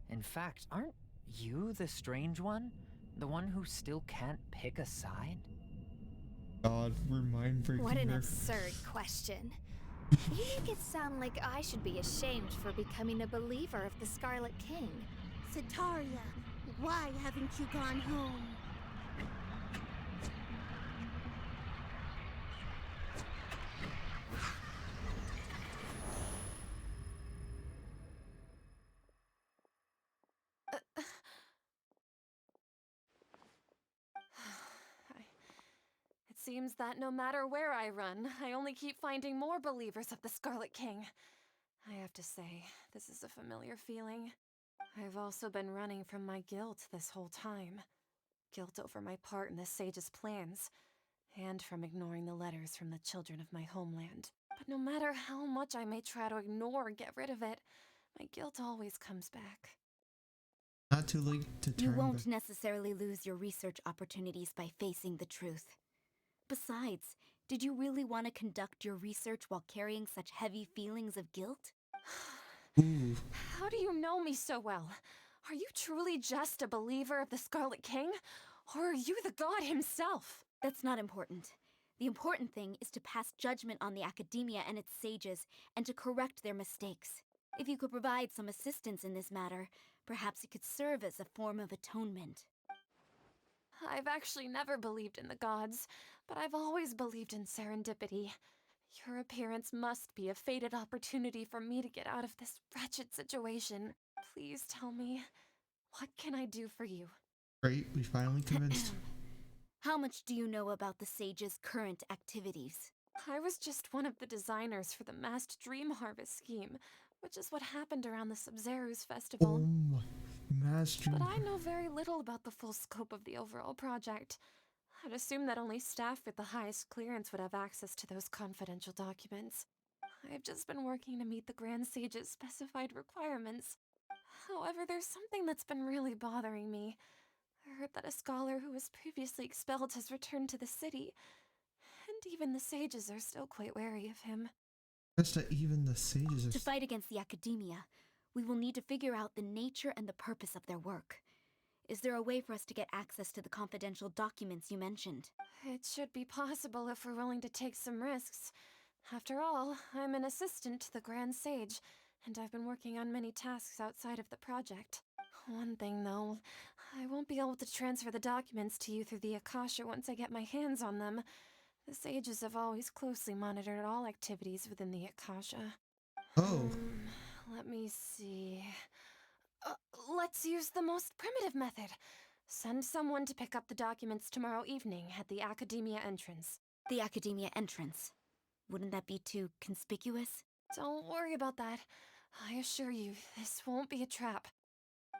In fact, aren't you the strange one? The one who still can't pick a side? God, we're mind breaking What an her. absurd question. You make it sound like I should be ashamed for becoming a believer of the Scarlet King. Sataria, why haven't you gone home? It seems that no matter where I run, I only keep finding more believers of the Scarlet King. I have to say, this is a familiar feeling. I've also been running from my guilt this whole time. Guilt over my part in the Sage's plans, and from ignoring the letters from the children of my homeland. But no matter how much I may try to ignore or get rid of it, my guilt always comes back. Not too late to turn You won't back. necessarily lose your research opportunities by facing the truth. Besides, did you really want to conduct your research while carrying such heavy feelings of guilt? Ooh. How do you know me so well? Are you truly just a believer of the Scarlet King? Or are you the god himself? That's not important. The important thing is to pass judgment on the academia and its sages, and to correct their mistakes. If you could provide some assistance in this matter, perhaps it could serve as a form of atonement. I've actually never believed in the gods, but I've always believed in serendipity. Your appearance must be a fated opportunity for me to get out of this wretched situation. Please tell me, what can I do for you? Great, we finally convinced. How much do you know about the sage's current activities? I was just one of the designers for the masked dream harvest scheme, which is what happened around the Sub-Zerus festival. Oh my, master. But I know very little about the full scope of the overall project. I'd assume that only staff with the highest clearance would have access to those confidential documents. I've just been working to meet the Grand Sage's specified requirements. However, there's something that's been really bothering me. I heard that a scholar who was previously expelled has returned to the city, and even the sages are still quite wary of him. Just that even the sages are To fight against the academia, we will need to figure out the nature and the purpose of their work. Is there a way for us to get access to the confidential documents you mentioned? It should be possible if we're willing to take some risks. After all, I'm an assistant to the Grand Sage, and I've been working on many tasks outside of the project. One thing, though, I won't be able to transfer the documents to you through the Akasha once I get my hands on them. The sages have always closely monitored all activities within the Akasha. Oh. Let me see. Let's use the most primitive method. Send someone to pick up the documents tomorrow evening at the Academia entrance. The Academia entrance. Wouldn't that be too conspicuous? Don't worry about that. I assure you, this won't be a trap.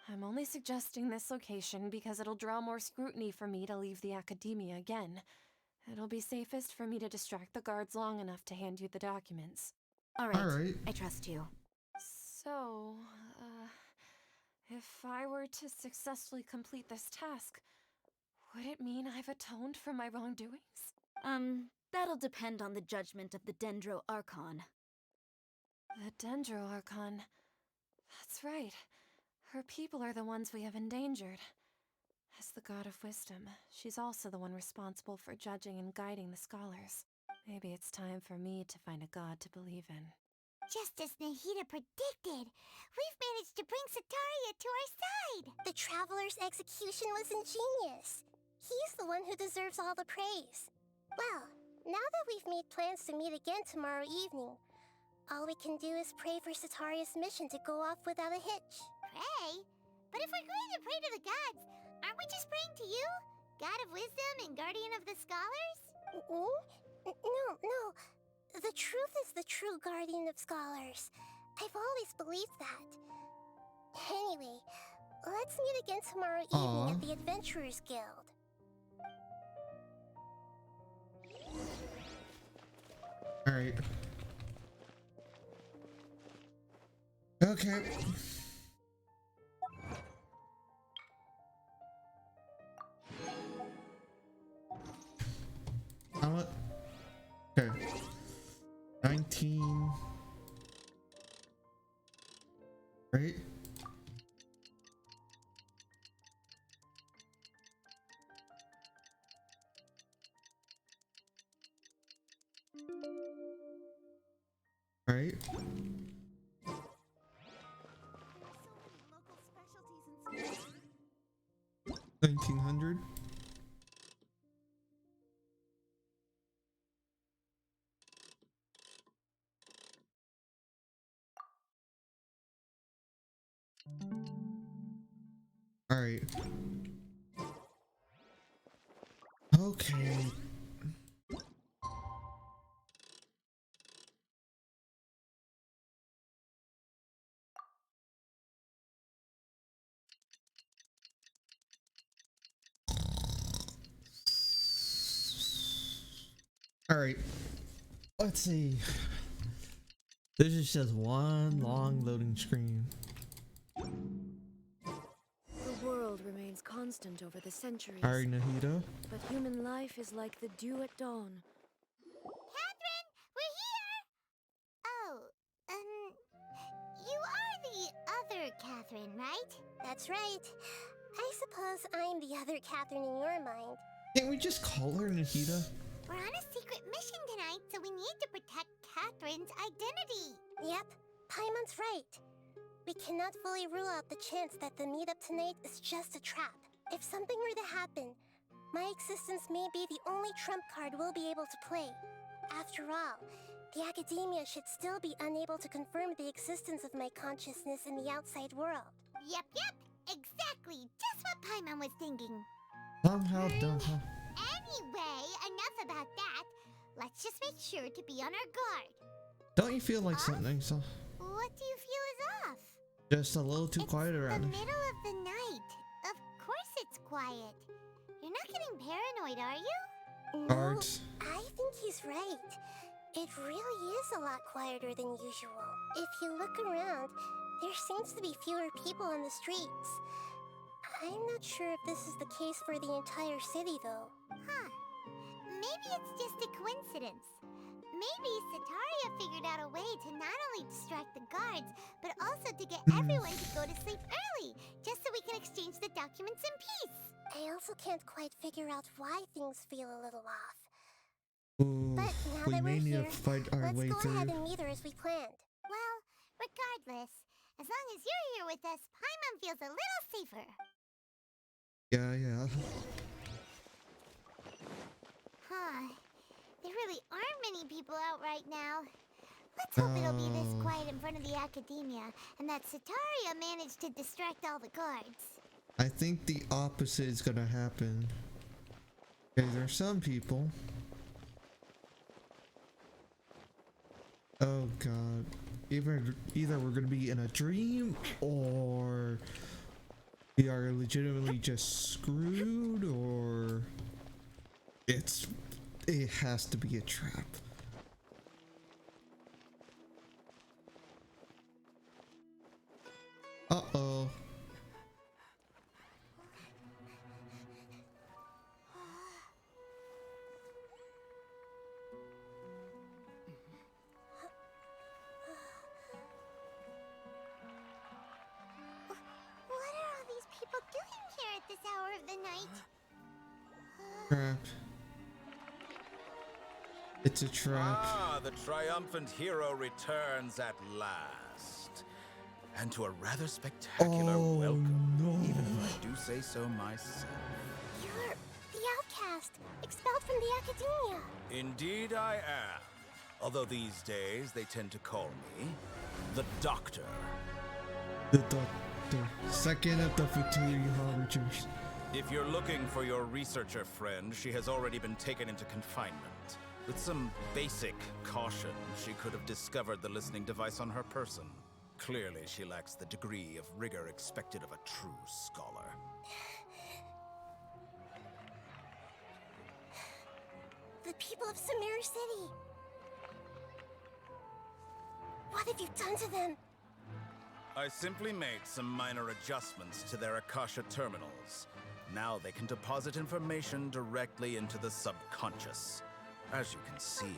I'm only suggesting this location because it'll draw more scrutiny for me to leave the Academia again. It'll be safest for me to distract the guards long enough to hand you the documents. Alright, I trust you. So, if I were to successfully complete this task, would it mean I've atoned for my wrongdoings? That'll depend on the judgment of the Dendro Archon. The Dendro Archon. That's right. Her people are the ones we have endangered. As the God of Wisdom, she's also the one responsible for judging and guiding the scholars. Maybe it's time for me to find a god to believe in. Just as Nahida predicted, we've managed to bring Sataria to our side! The Traveler's execution was ingenious. He's the one who deserves all the praise. Well, now that we've made plans to meet again tomorrow evening, all we can do is pray for Sataria's mission to go off without a hitch. Pray? But if we're going to pray to the gods, aren't we just praying to you? God of Wisdom and Guardian of the Scholars? No. The truth is the true Guardian of Scholars. I've always believed that. Anyway, let's meet again tomorrow evening at the Adventurers Guild. Alright. Okay. How much? Okay. 19. Right? Right? There's so many local specialties and 1900. All right. Okay. All right. Let's see. This is just one long loading screen. The world remains constant over the centuries, All right, Nahida. but human life is like the dew at dawn. Catherine, we're here! Oh, you are the other Catherine, right? That's right. I suppose I'm the other Catherine in your mind. Can't we just call her Nahida? We're on a secret mission tonight, so we need to protect Catherine's identity. Yep, Paimon's right. We cannot fully rule out the chance that the meetup tonight is just a trap. If something were to happen, my existence may be the only trump card we'll be able to play. After all, the academia should still be unable to confirm the existence of my consciousness in the outside world. Yep, exactly. Just what Paimon was thinking. Somehow done, huh? Anyway, enough about that. Let's just make sure to be on our guard. Don't you feel like something's What do you feel is off? just a little too quiet It's around the here? middle of the night. Of course it's quiet. You're not getting paranoid, are you? No, Guards. I think he's right. It really is a lot quieter than usual. If you look around, there seems to be fewer people on the streets. I'm not sure if this is the case for the entire city, though. Huh. Maybe it's just a coincidence. Maybe Sataria figured out a way to not only distract the guards, but also to get everyone to go to sleep early, just so we can exchange the documents in peace. I also can't quite figure out why things feel a little off. Ooh, But now we that may we're need here, to fight our let's way go through. ahead and meet her as we planned. Well, regardless, as long as you're here with us, Paimon feels a little safer. Yeah. Huh. There really aren't many people out right now. Let's hope it'll be this quiet in front of the academia, and that Sataria managed to distract all the guards. I think the opposite is gonna happen. Okay, there's some people. Oh god. Either we're gonna be in a dream or we are legitimately just screwed, or it has to be a trap. Uh-oh. What are all these people doing here at this hour of the night? Trap. It's a trap. Ah, the triumphant hero returns at last. And to a rather spectacular Oh, welcome, no. even if I do say so myself. You're the outcast, expelled from the academia. Indeed I am. Although these days they tend to call me the Doctor. The Doctor. Second of the Futuri Harbingers. If you're looking for your researcher friend, she has already been taken into confinement. With some basic caution, she could have discovered the listening device on her person. Clearly, she lacks the degree of rigor expected of a true scholar. The people of Sumeru City. What have you done to them? I simply made some minor adjustments to their Akasha terminals. Now they can deposit information directly into the subconscious. As you can see,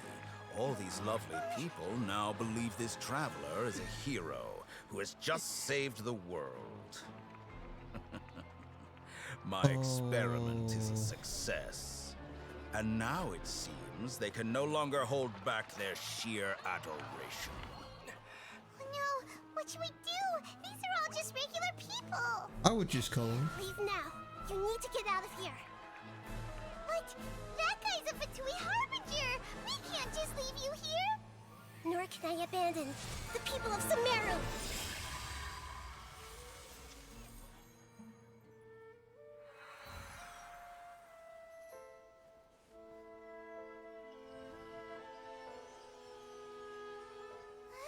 all these lovely people now believe this traveler is a hero who has just saved the world. My experiment is a success. And now it seems they can no longer hold back their sheer adoration. Oh no, what should we do? These are all just regular people. I would just call him. Leave now. You need to get out of here. But that guy's a Fatui Harbinger. We can't just leave you here. Nor can I abandon the people of Sumeru.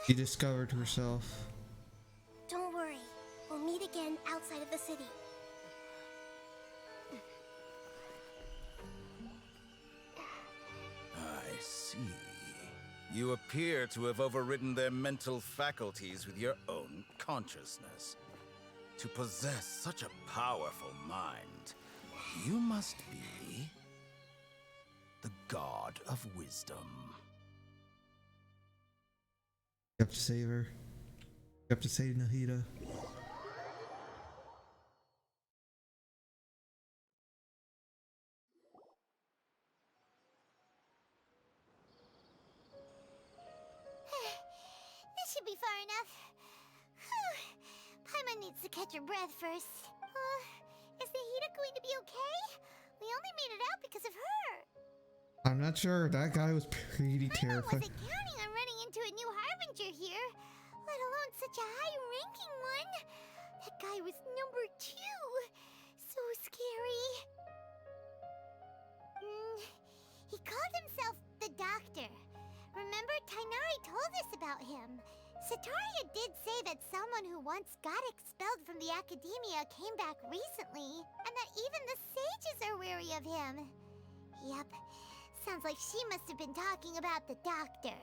She discovered herself. Don't worry. We'll meet again outside of the city. I see. You appear to have overridden their mental faculties with your own consciousness. To possess such a powerful mind, you must be the god of wisdom. You have to save her. You have to save Nahida. This should be far enough. Paimon needs to catch her breath first. Is Nahida going to be okay? We only made it out because of her. I'm not sure. That guy was pretty Paimon terrifying. wasn't counting on running into a new Harbinger here, let alone such a high-ranking one. That guy was number 2. So scary. He called himself the Doctor. Remember, Tighnari told us about him. Sataria did say that someone who once got expelled from the Academia came back recently, and that even the sages are wary of him. Yep, sounds like she must have been talking about the Doctor.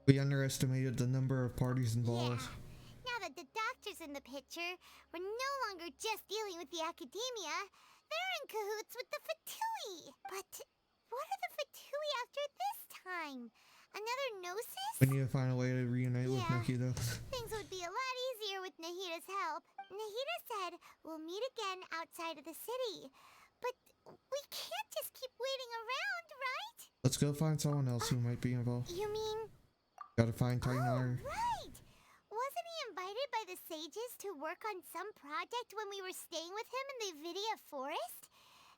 We underestimated the number of parties involved. Yeah, now that the Doctor's in the picture, we're no longer just dealing with the Academia. They're in cahoots with the Fatui. But what are the Fatui after this time? Another Gnosis? We need to find a way to reunite with Nahida. Things would be a lot easier with Nahida's help. Nahida said we'll meet again outside of the city. But we can't just keep waiting around, right? Let's go find someone else who might be involved. You mean? Gotta find Tighnari. Oh, right! Wasn't he invited by the sages to work on some project when we were staying with him in the Vidia Forest?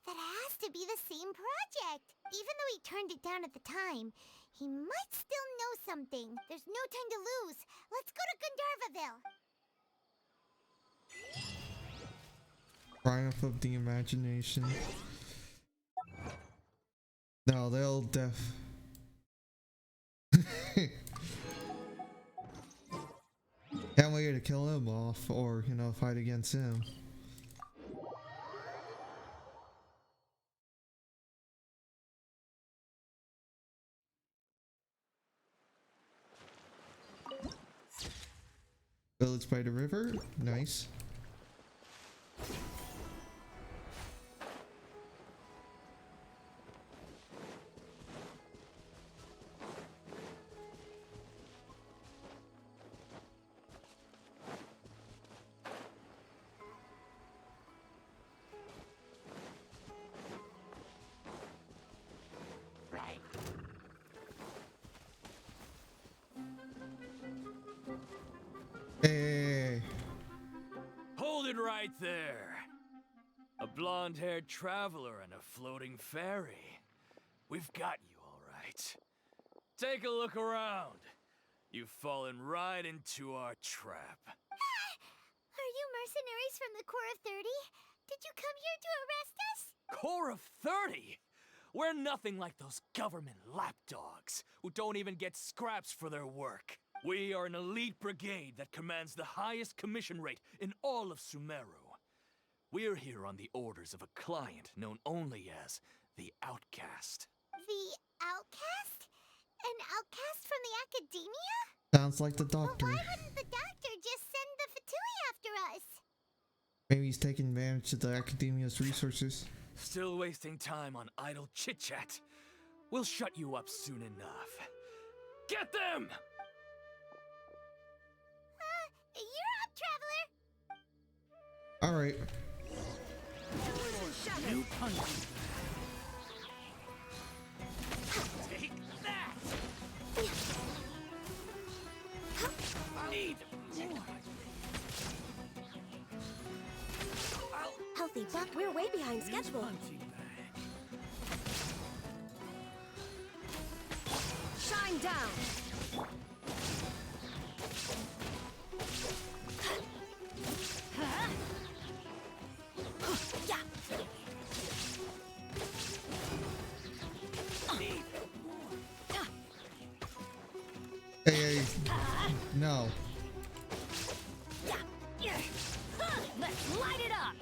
That has to be the same project. Even though he turned it down at the time, he might still know something. There's no time to lose. Let's go to Gandharvaville. Triumph of the imagination. No, they'll can't wait to kill him off, or, you know, fight against him. Village by the river, nice. Hey. Hold it right there. A blonde-haired traveler and a floating fairy. We've got you all right. Take a look around. You've fallen right into our trap. Are you mercenaries from the Corps of 30? Did you come here to arrest us? Corps of 30? We're nothing like those government lapdogs who don't even get scraps for their work. We are an elite brigade that commands the highest commission rate in all of Sumeru. We're here on the orders of a client known only as the Outcast. The Outcast? An outcast from the Academia? Sounds like the Doctor. Well, why wouldn't the Doctor just send the Fatui after us? Maybe he's taking advantage of the Academia's resources. Still wasting time on idle chit-chat. We'll shut you up soon enough. Get them! You're up, Traveler! Alright. New punch. Take that! Need more. Healthy Buck, we're way behind schedule. Punching bag. Shine down! Yeah. Hey, no. Let's light it up.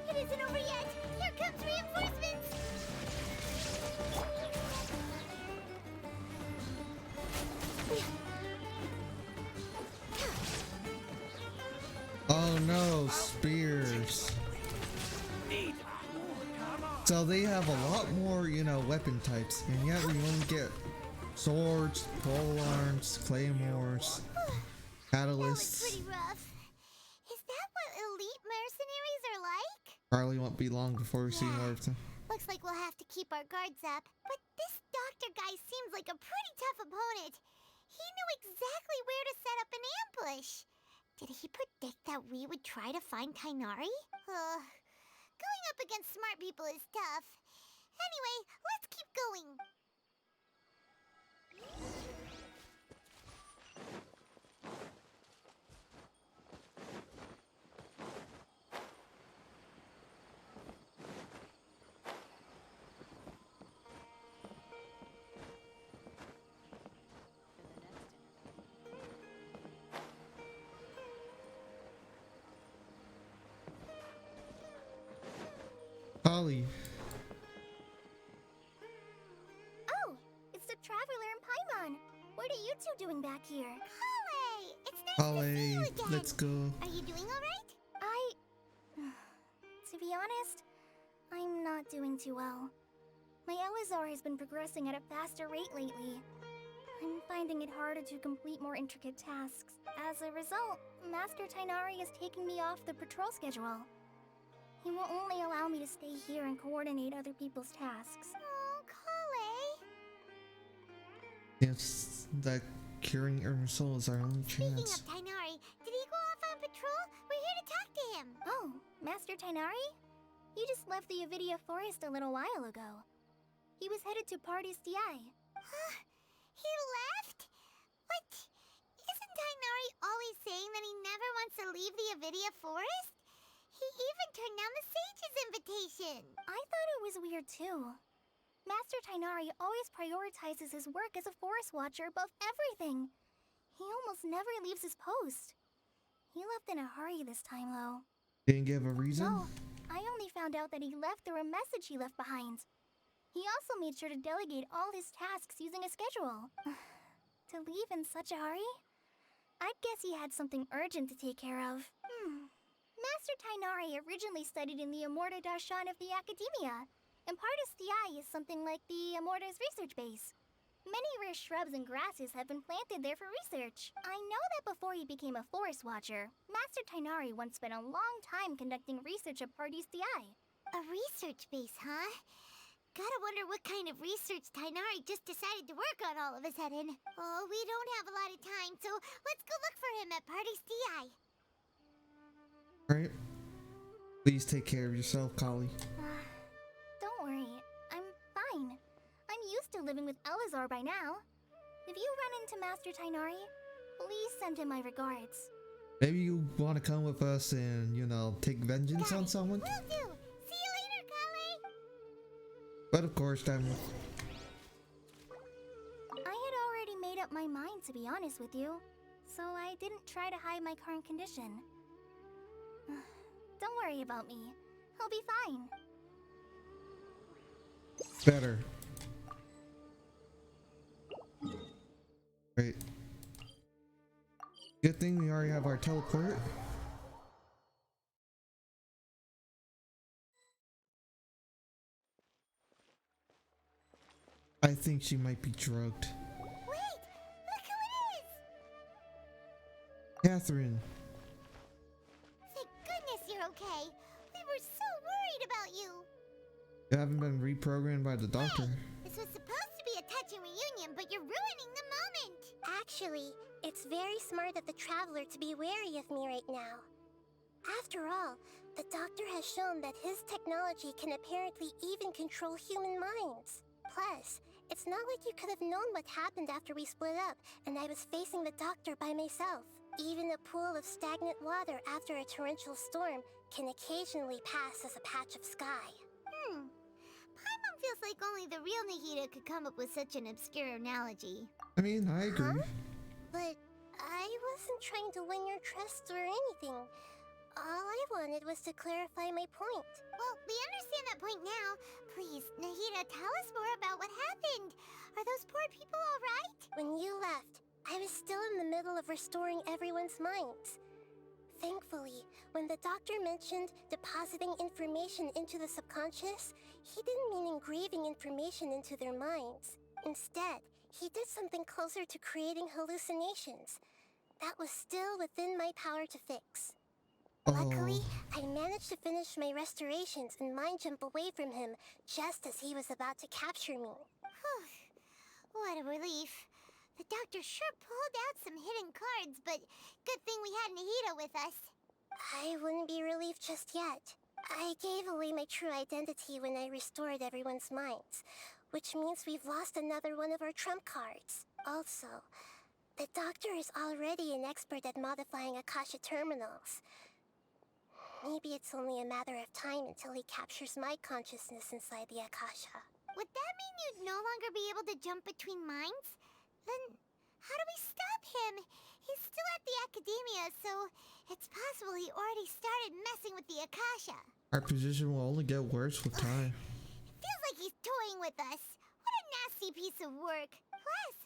It isn't over yet! Here comes reinforcements! Oh no, spears. Need more. Come on. So they have a lot more, you know, weapon types, and yet we only get swords, polearms, claymores, That was catalysts. pretty rough. Is that what elite mercenaries are like? Probably won't be long before we see more of them. Looks like we'll have to keep our guards up. But this doctor guy seems like a pretty tough opponent. He knew exactly where to set up an ambush. Did he predict that we would try to find Tainari? Going up against smart people is tough. Anyway, let's keep going. Holly, Oh, it's the Traveler and Paimon. What are you two doing back here? Holly, it's nice to see Holly, you again. let's go. Are you doing all right? To be honest, I'm not doing too well. My Elazar has been progressing at a faster rate lately. I'm finding it harder to complete more intricate tasks. As a result, Master Tainari is taking me off the patrol schedule. He will only allow me to stay here and coordinate other people's tasks. Oh, Holly. It's that curing Ursul is our only Speaking chance. of Tainari, did he go off on patrol? We're here to talk to him. Oh, Master Tainari? He just left the Avidia Forest a little while ago. He was headed to Party's DI. He left? But isn't Tainari always saying that he never wants to leave the Avidia Forest? He even turned down the Sage's invitation. I thought it was weird too. Master Tainari always prioritizes his work as a forest watcher above everything. He almost never leaves his post. He left in a hurry this time though. Didn't give a reason? No, I only found out that he left through a message he left behind. He also made sure to delegate all his tasks using a schedule. To leave in such a hurry? I'd guess he had something urgent to take care of. Master Tainari originally studied in the Amorta Darshan of the Academia, and Partis DI is something like the Amorta's research base. Many rare shrubs and grasses have been planted there for research. I know that before he became a forest watcher, Master Tainari once spent a long time conducting research at Partis DI. A research base, huh? Gotta wonder what kind of research Tainari just decided to work on all of a sudden. Oh, we don't have a lot of time, so let's go look for him at Party's DI. Alright. Please take care of yourself, Kali. Don't worry, I'm fine. I'm used to living with Elazar by now. If you run into Master Tainari, please send him my regards. Maybe you want to come with us and, you know, take vengeance on someone? Will do. See you later, Kale. But of course, I had already made up my mind, to be honest with you, so I didn't try to hide my current condition. Don't worry about me. I'll be fine. better. Right. Good thing we already have our teleport. I think she might be drugged. Wait! Look who it is! Catherine. Thank goodness you're okay. We were so worried about you. You haven't been reprogrammed by the doctor. Hey, this was supposed to be a touching reunion, but you're ruining the moment. Actually, it's very smart of the traveler to be wary of me right now. After all, the doctor has shown that his technology can apparently even control human minds. Plus, it's not like you could have known what happened after we split up and I was facing the doctor by myself. Even a pool of stagnant water after a torrential storm can occasionally pass as a patch of sky. Paimon feels like only the real Nahida could come up with such an obscure analogy. I mean, I agree. But I wasn't trying to win your trust or anything. All I wanted was to clarify my point. Well, we understand that point now. Please, Nahida, tell us more about what happened. Are those poor people all right? When you left, I was still in the middle of restoring everyone's minds. Thankfully, when the doctor mentioned depositing information into the subconscious, he didn't mean engraving information into their minds. Instead, he did something closer to creating hallucinations. That was still within my power to fix. Luckily, I managed to finish my restorations and mind jump away from him just as he was about to capture me. What a relief. The doctor sure pulled out some hidden cards, but good thing we had Nahida with us. I wouldn't be relieved just yet. I gave away my true identity when I restored everyone's minds, which means we've lost another one of our trump cards. Also, the doctor is already an expert at modifying Akasha terminals. Maybe it's only a matter of time until he captures my consciousness inside the Akasha. Would that mean you'd no longer be able to jump between minds? Then how do we stop him? He's still at the Academia, so it's possible he already started messing with the Akasha. Our position will only get worse with time. Feels like he's toying with us. What a nasty piece of work. Plus,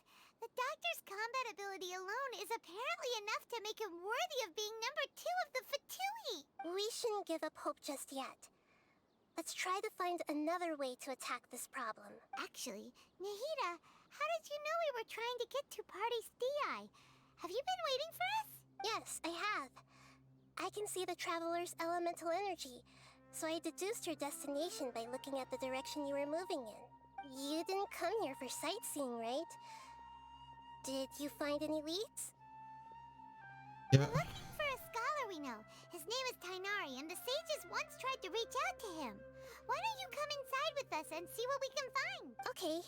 the doctor's combat ability alone is apparently enough to make him worthy of being number 2 of the Fatui. We shouldn't give up hope just yet. Let's try to find another way to attack this problem. Actually, Nahida, how did you know we were trying to get to Party's DI? Have you been waiting for us? Yes, I have. I can see the traveler's elemental energy, so I deduced your destination by looking at the direction you were moving in. You didn't come here for sightseeing, right? Did you find any leads? Yeah. We're looking for a scholar we know. His name is Tainari, and the sages once tried to reach out to him. Why don't you come inside with us and see what we can find? Okay.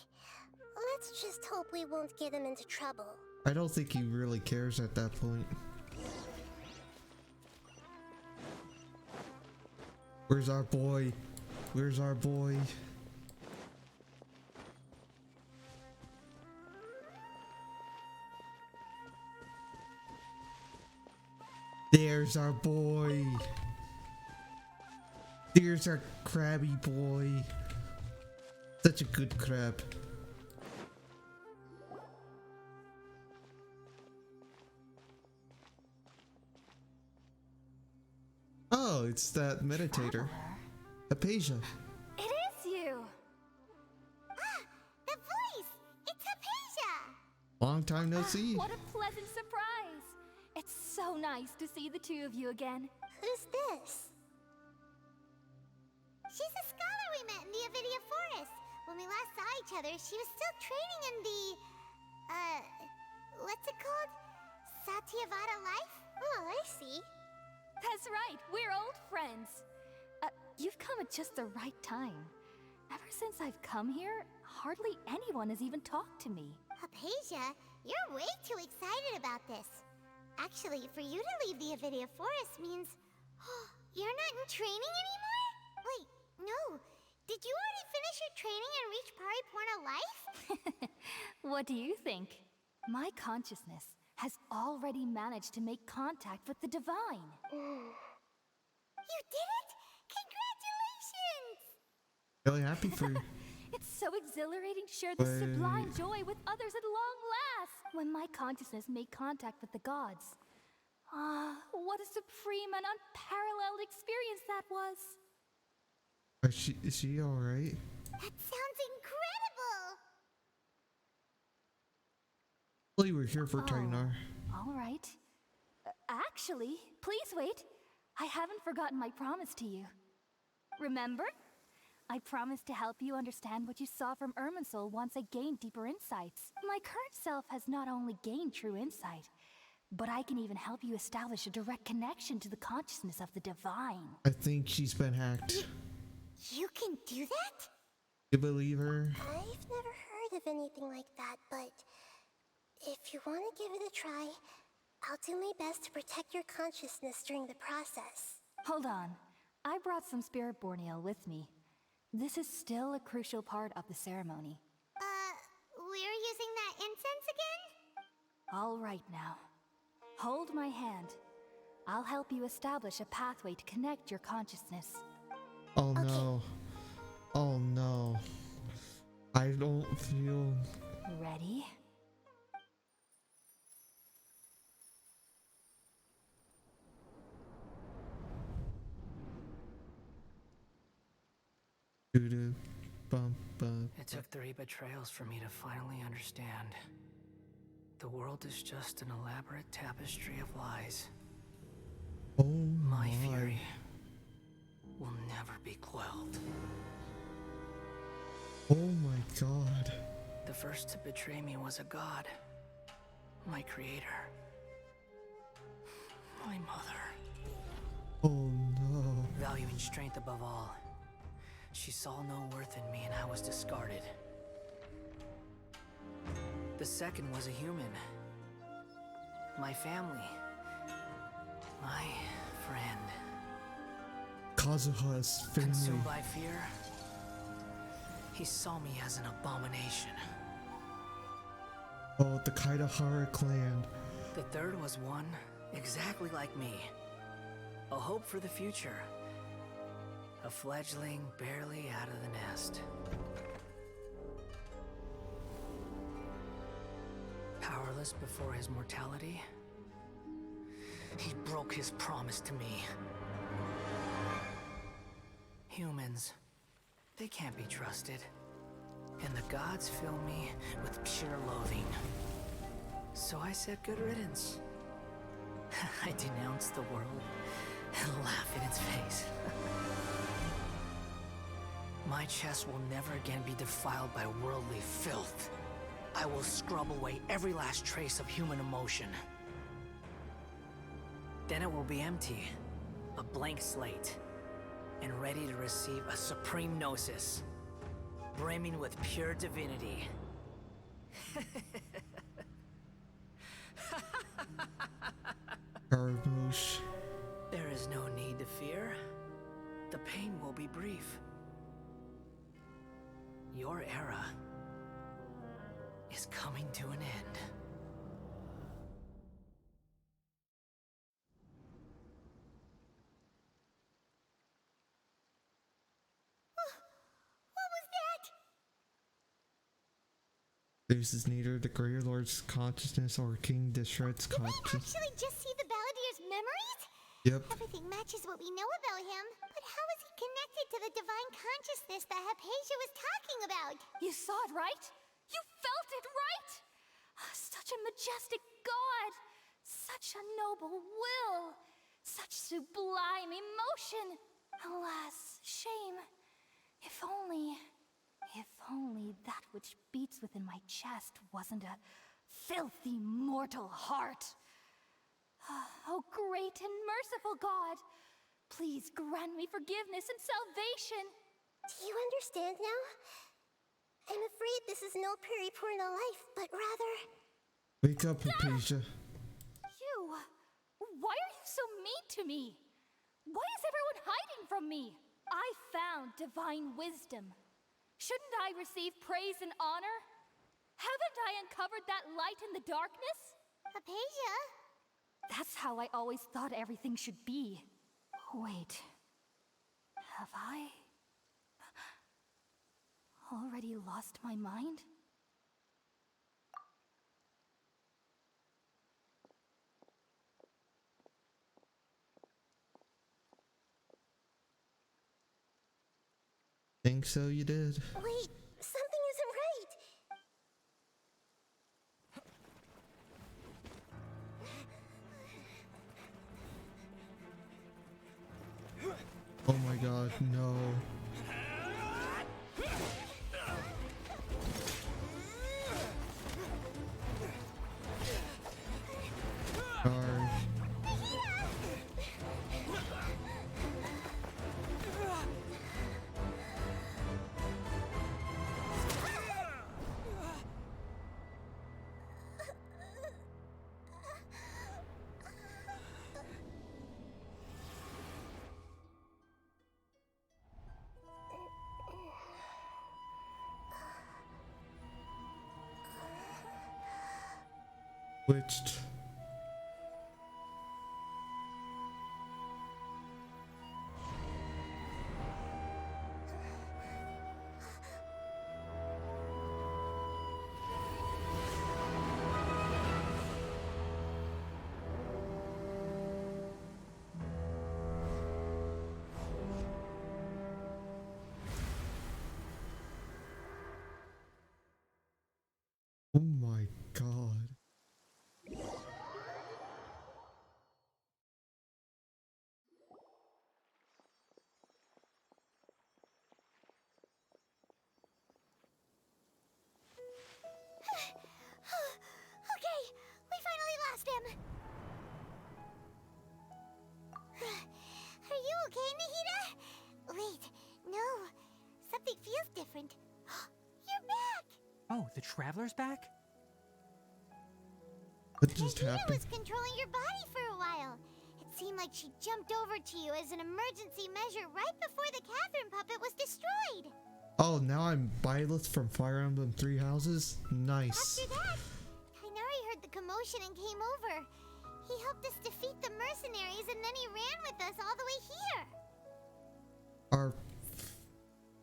Let's just hope we won't get him into trouble. I don't think he really cares at that point. Where's our boy? Where's our boy? There's our boy. There's our crabby boy. Such a good crab. Oh, it's that meditator. Hypatia. It is you! Ah, the voice! It's Hypatia! Long time no see. What a pleasant surprise! It's so nice to see the two of you again. Who's this? She's a scholar we met in the Avidia Forest. When we last saw each other, she was still training in the... what's it called? Satyavada life? Oh, I see. That's right, we're old friends. You've come at just the right time. Ever since I've come here, hardly anyone has even talked to me. Hypatia, you're way too excited about this. Actually, for you to leave the Avidia Forest means... you're not in training anymore? Wait, no. Did you already finish your training and reach Pariporna life? What do you think? My consciousness has already managed to make contact with the divine. You did it? Congratulations! Really happy for you. It's so exhilarating to share this sublime joy with others at long last. When my consciousness made contact with the gods, What a supreme and unparalleled experience that was. Is she alright? That sounds incredible! Well, you were here for Tainar. All right. Actually, please wait. I haven't forgotten my promise to you. Remember? I promised to help you understand what you saw from Irminsul once I gained deeper insights. My current self has not only gained true insight, but I can even help you establish a direct connection to the consciousness of the divine. I think she's been hacked. You can do that? You believe her? I've never heard of anything like that, but if you want to give it a try, I'll do my best to protect your consciousness during the process. Hold on. I brought some spirit borneal with me. This is still a crucial part of the ceremony. We're using that incense again? All right now. Hold my hand. I'll help you establish a pathway to connect your consciousness. Oh no. Oh no. I don't feel... Ready? Doo-doo. Bum, bum. It took 3 betrayals for me to finally understand. The world is just an elaborate tapestry of lies. Oh my fury will never be quelled. Oh my god. The first to betray me was a god. My creator. My mother. Oh no. Valuing strength above all, she saw no worth in me and I was discarded. The second was a human. My family. My friend. Kazuha's family. Consumed by fear, he saw me as an abomination. Oh, the Kaidahara clan. The third was one exactly like me. A hope for the future. A fledgling barely out of the nest. Powerless before his mortality, he broke his promise to me. Humans, they can't be trusted. And the gods fill me with pure loathing. So I said good riddance. I denounced the world and laugh in its face. My chest will never again be defiled by worldly filth. I will scrub away every last trace of human emotion. Then it will be empty, a blank slate, and ready to receive a supreme gnosis, brimming with pure divinity. Garmouche. There is no need to fear. The pain will be brief. Your era is coming to an end. What was that? This is neither the Grey Lord's consciousness or King Deshret's Did we consciousness. actually just see the Baladier's memories? Yep. Everything matches what we know about him, but how is he connected to the divine consciousness that Hypatia was talking about? You saw it, right? You felt it, right? Such a majestic god! Such a noble will! Such sublime emotion! Alas, shame. If only that which beats within my chest wasn't a filthy mortal heart. Oh, great and merciful God! Please grant me forgiveness and salvation! Do you understand now? I'm afraid this is no Puripurna life, but rather... Wake up, Hypatia. You! Why are you so mean to me? Why is everyone hiding from me? I found divine wisdom. Shouldn't I receive praise and honor? Haven't I uncovered that light in the darkness? Hypatia? That's how I always thought everything should be. Wait. Have I already lost my mind? Think so, you did. Wait, something isn't right. Oh my god, no. Sorry. Switched. Oh my god. Okay, we finally lost him. Are you okay, Nahida? Wait, no. Something feels different. You're back! Oh, the Traveler's back? What just Nahida happened? was controlling your body for a while. It seemed like she jumped over to you as an emergency measure right before the Catherine puppet was destroyed. Oh, now I'm Byleth from Fire Emblem Three Houses? Nice. After that, Tighnari heard the commotion and came over. He helped us defeat the mercenaries and then he ran with us all the way here.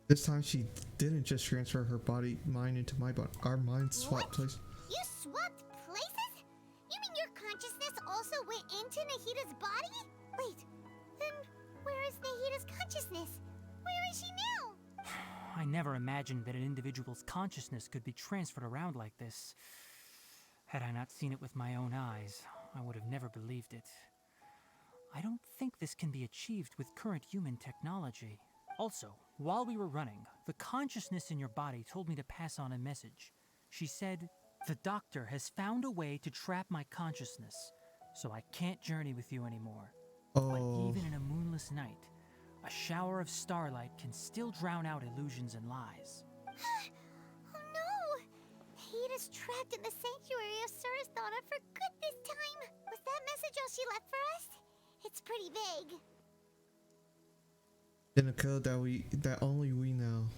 This time she didn't just transfer her mind into my body. Our minds swapped places. You swapped places? You mean your consciousness also went into Nahida's body? Wait, then where is Nahida's consciousness? Where is she now? I never imagined that an individual's consciousness could be transferred around like this. Had I not seen it with my own eyes, I would have never believed it. I don't think this can be achieved with current human technology. Also, while we were running, the consciousness in your body told me to pass on a message. She said, "The doctor has found a way to trap my consciousness, so I can't journey with you anymore." But even in a moonless night, a shower of starlight can still drown out illusions and lies. Oh no! Nahida's trapped in the sanctuary of Surasthana for good this time. Was that message all she left for us? It's pretty vague. In a code that only we know.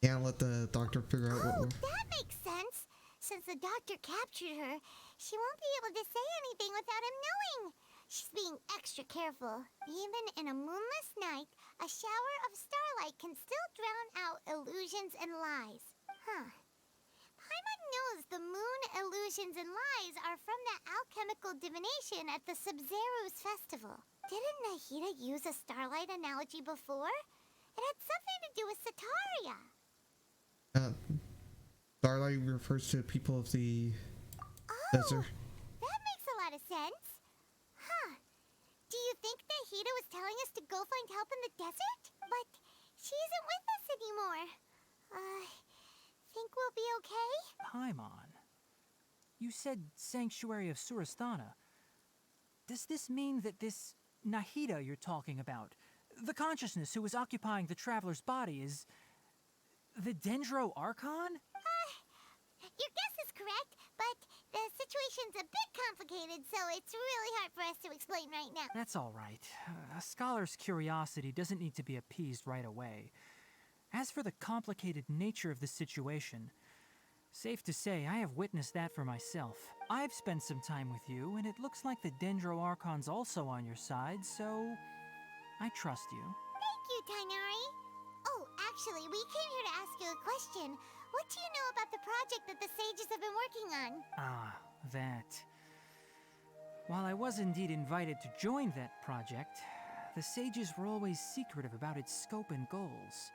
Can't let the doctor figure out what we're... That makes sense. Since the doctor captured her, she won't be able to say anything without him knowing. She's being extra careful. Even in a moonless night, a shower of starlight can still drown out illusions and lies. Huh. Paimon knows the moon illusions and lies are from the alchemical divination at the Sub-Zero's festival. Didn't Nahida use a starlight analogy before? It had something to do with Sataria. Starlight refers to people of the desert. That makes a lot of sense. Huh. Do you think Nahida was telling us to go find help in the desert? But she isn't with us anymore. Think we'll be okay? Paimon, you said Sanctuary of Surasthana. Does this mean that this Nahida you're talking about, the consciousness who is occupying the Traveler's body, is the Dendro Archon? Your guess is correct, but the situation's a bit complicated, so it's really hard for us to explain right now. That's all right. A scholar's curiosity doesn't need to be appeased right away. As for the complicated nature of the situation, safe to say I have witnessed that for myself. I've spent some time with you, and it looks like the Dendro Archon's also on your side, so I trust you. Thank you, Tighnari. Oh, actually, we came here to ask you a question. What do you know about the project that the sages have been working on? Ah, that. While I was indeed invited to join that project, the sages were always secretive about its scope and goals.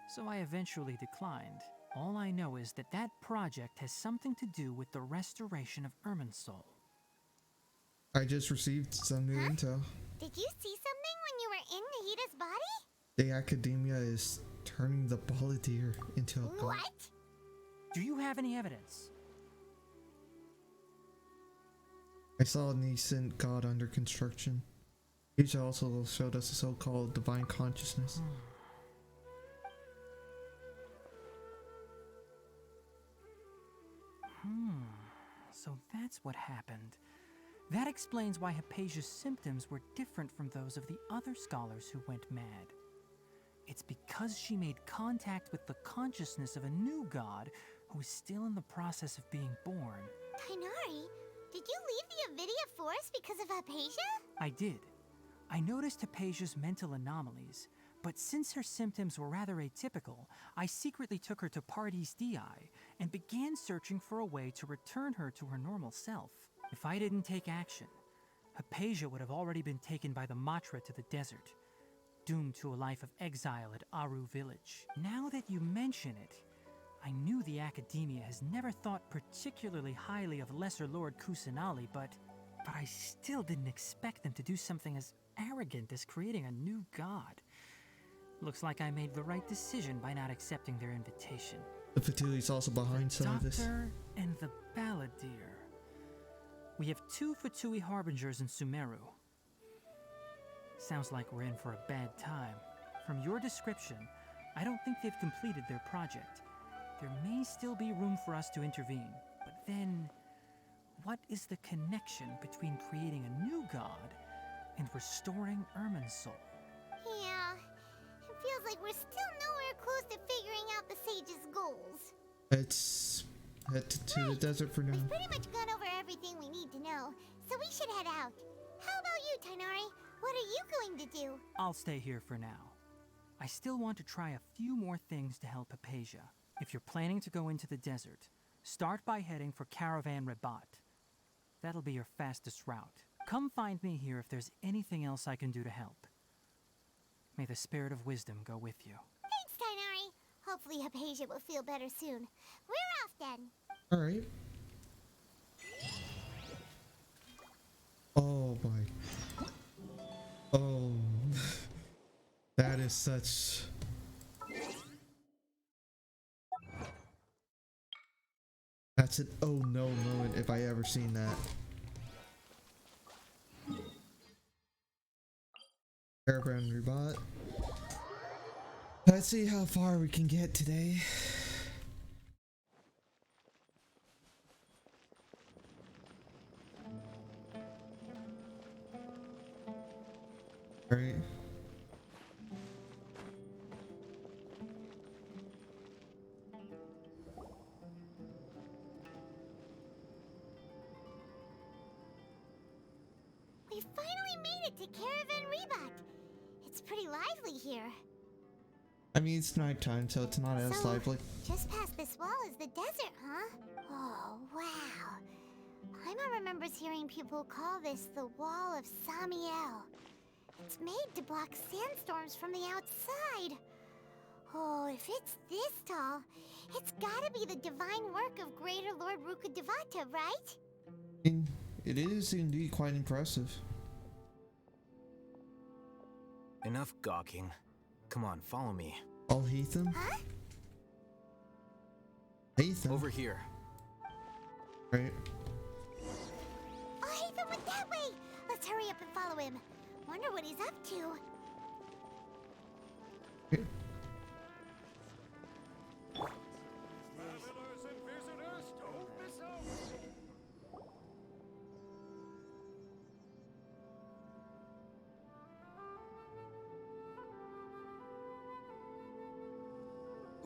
so I eventually declined. All I know is that that project has something to do with the restoration of Irminsul. I just received some new intel. Did you see something when you were in Nahita's body? The Academia is turning the Balladeer into a god. What? Do you have any evidence? I saw a nascent god under construction. Asia also showed us a so-called divine consciousness. So that's what happened. That explains why Hypatia's symptoms were different from those of the other scholars who went mad. It's because she made contact with the consciousness of a new god who is still in the process of being born. Tighnari, did you leave the Avidia Forest because of Hypatia? I did. I noticed Hypatia's mental anomalies, but since her symptoms were rather atypical, I secretly took her to Pardis Dii and began searching for a way to return her to her normal self. If I didn't take action, Hypatia would have already been taken by the Matra to the desert, doomed to a life of exile at Aru village. Now that you mention it, I knew the Academia has never thought particularly highly of Lesser Lord Kusanali, but I still didn't expect them to do something as arrogant as creating a new god. Looks like I made the right decision by not accepting their invitation. The Fatui also behind some of this. Doctor and the Balladeer. We have 2 Fatui Harbingers in Sumeru. Sounds like we're in for a bad time. From your description, I don't think they've completed their project. There may still be room for us to intervene, but then, what is the connection between creating a new god and restoring Irminsul? Yeah, it feels like we're still nowhere close to figuring out the sage's goals. Let's head to the desert for now. We've pretty much gone over everything we need to know, so we should head out. How about you, Tighnari? What are you going to do? I'll stay here for now. I still want to try a few more things to help Hypatia. If you're planning to go into the desert, start by heading for Caravan Rabat. That'll be your fastest route. Come find me here if there's anything else I can do to help. May the spirit of wisdom go with you. Thanks, Tighnari. Hopefully Hypatia will feel better soon. We're off then. Alright. Oh my. Oh. That is such... That's an oh no moment if I ever seen that. Caravan Rabat. Let's see how far we can get today. Alright. We finally made it to Caravan Rabat. It's pretty lively here. I mean, it's nighttime, so it's not as lively. Just past this wall is the desert, huh? Oh, wow. Paimon remembers hearing people call this the Wall of Samiel. It's made to block sandstorms from the outside. Oh, if it's this tall, it's gotta be the divine work of Greater Lord Rukkhadevata, right? I mean, it is indeed quite impressive. Enough gawking. Come on, follow me. All Heatham? Huh? Heatham? Over here. Right. Oh, Hatham went that way! Let's hurry up and follow him. Wonder what he's up to. Travelers and visitors, don't miss out!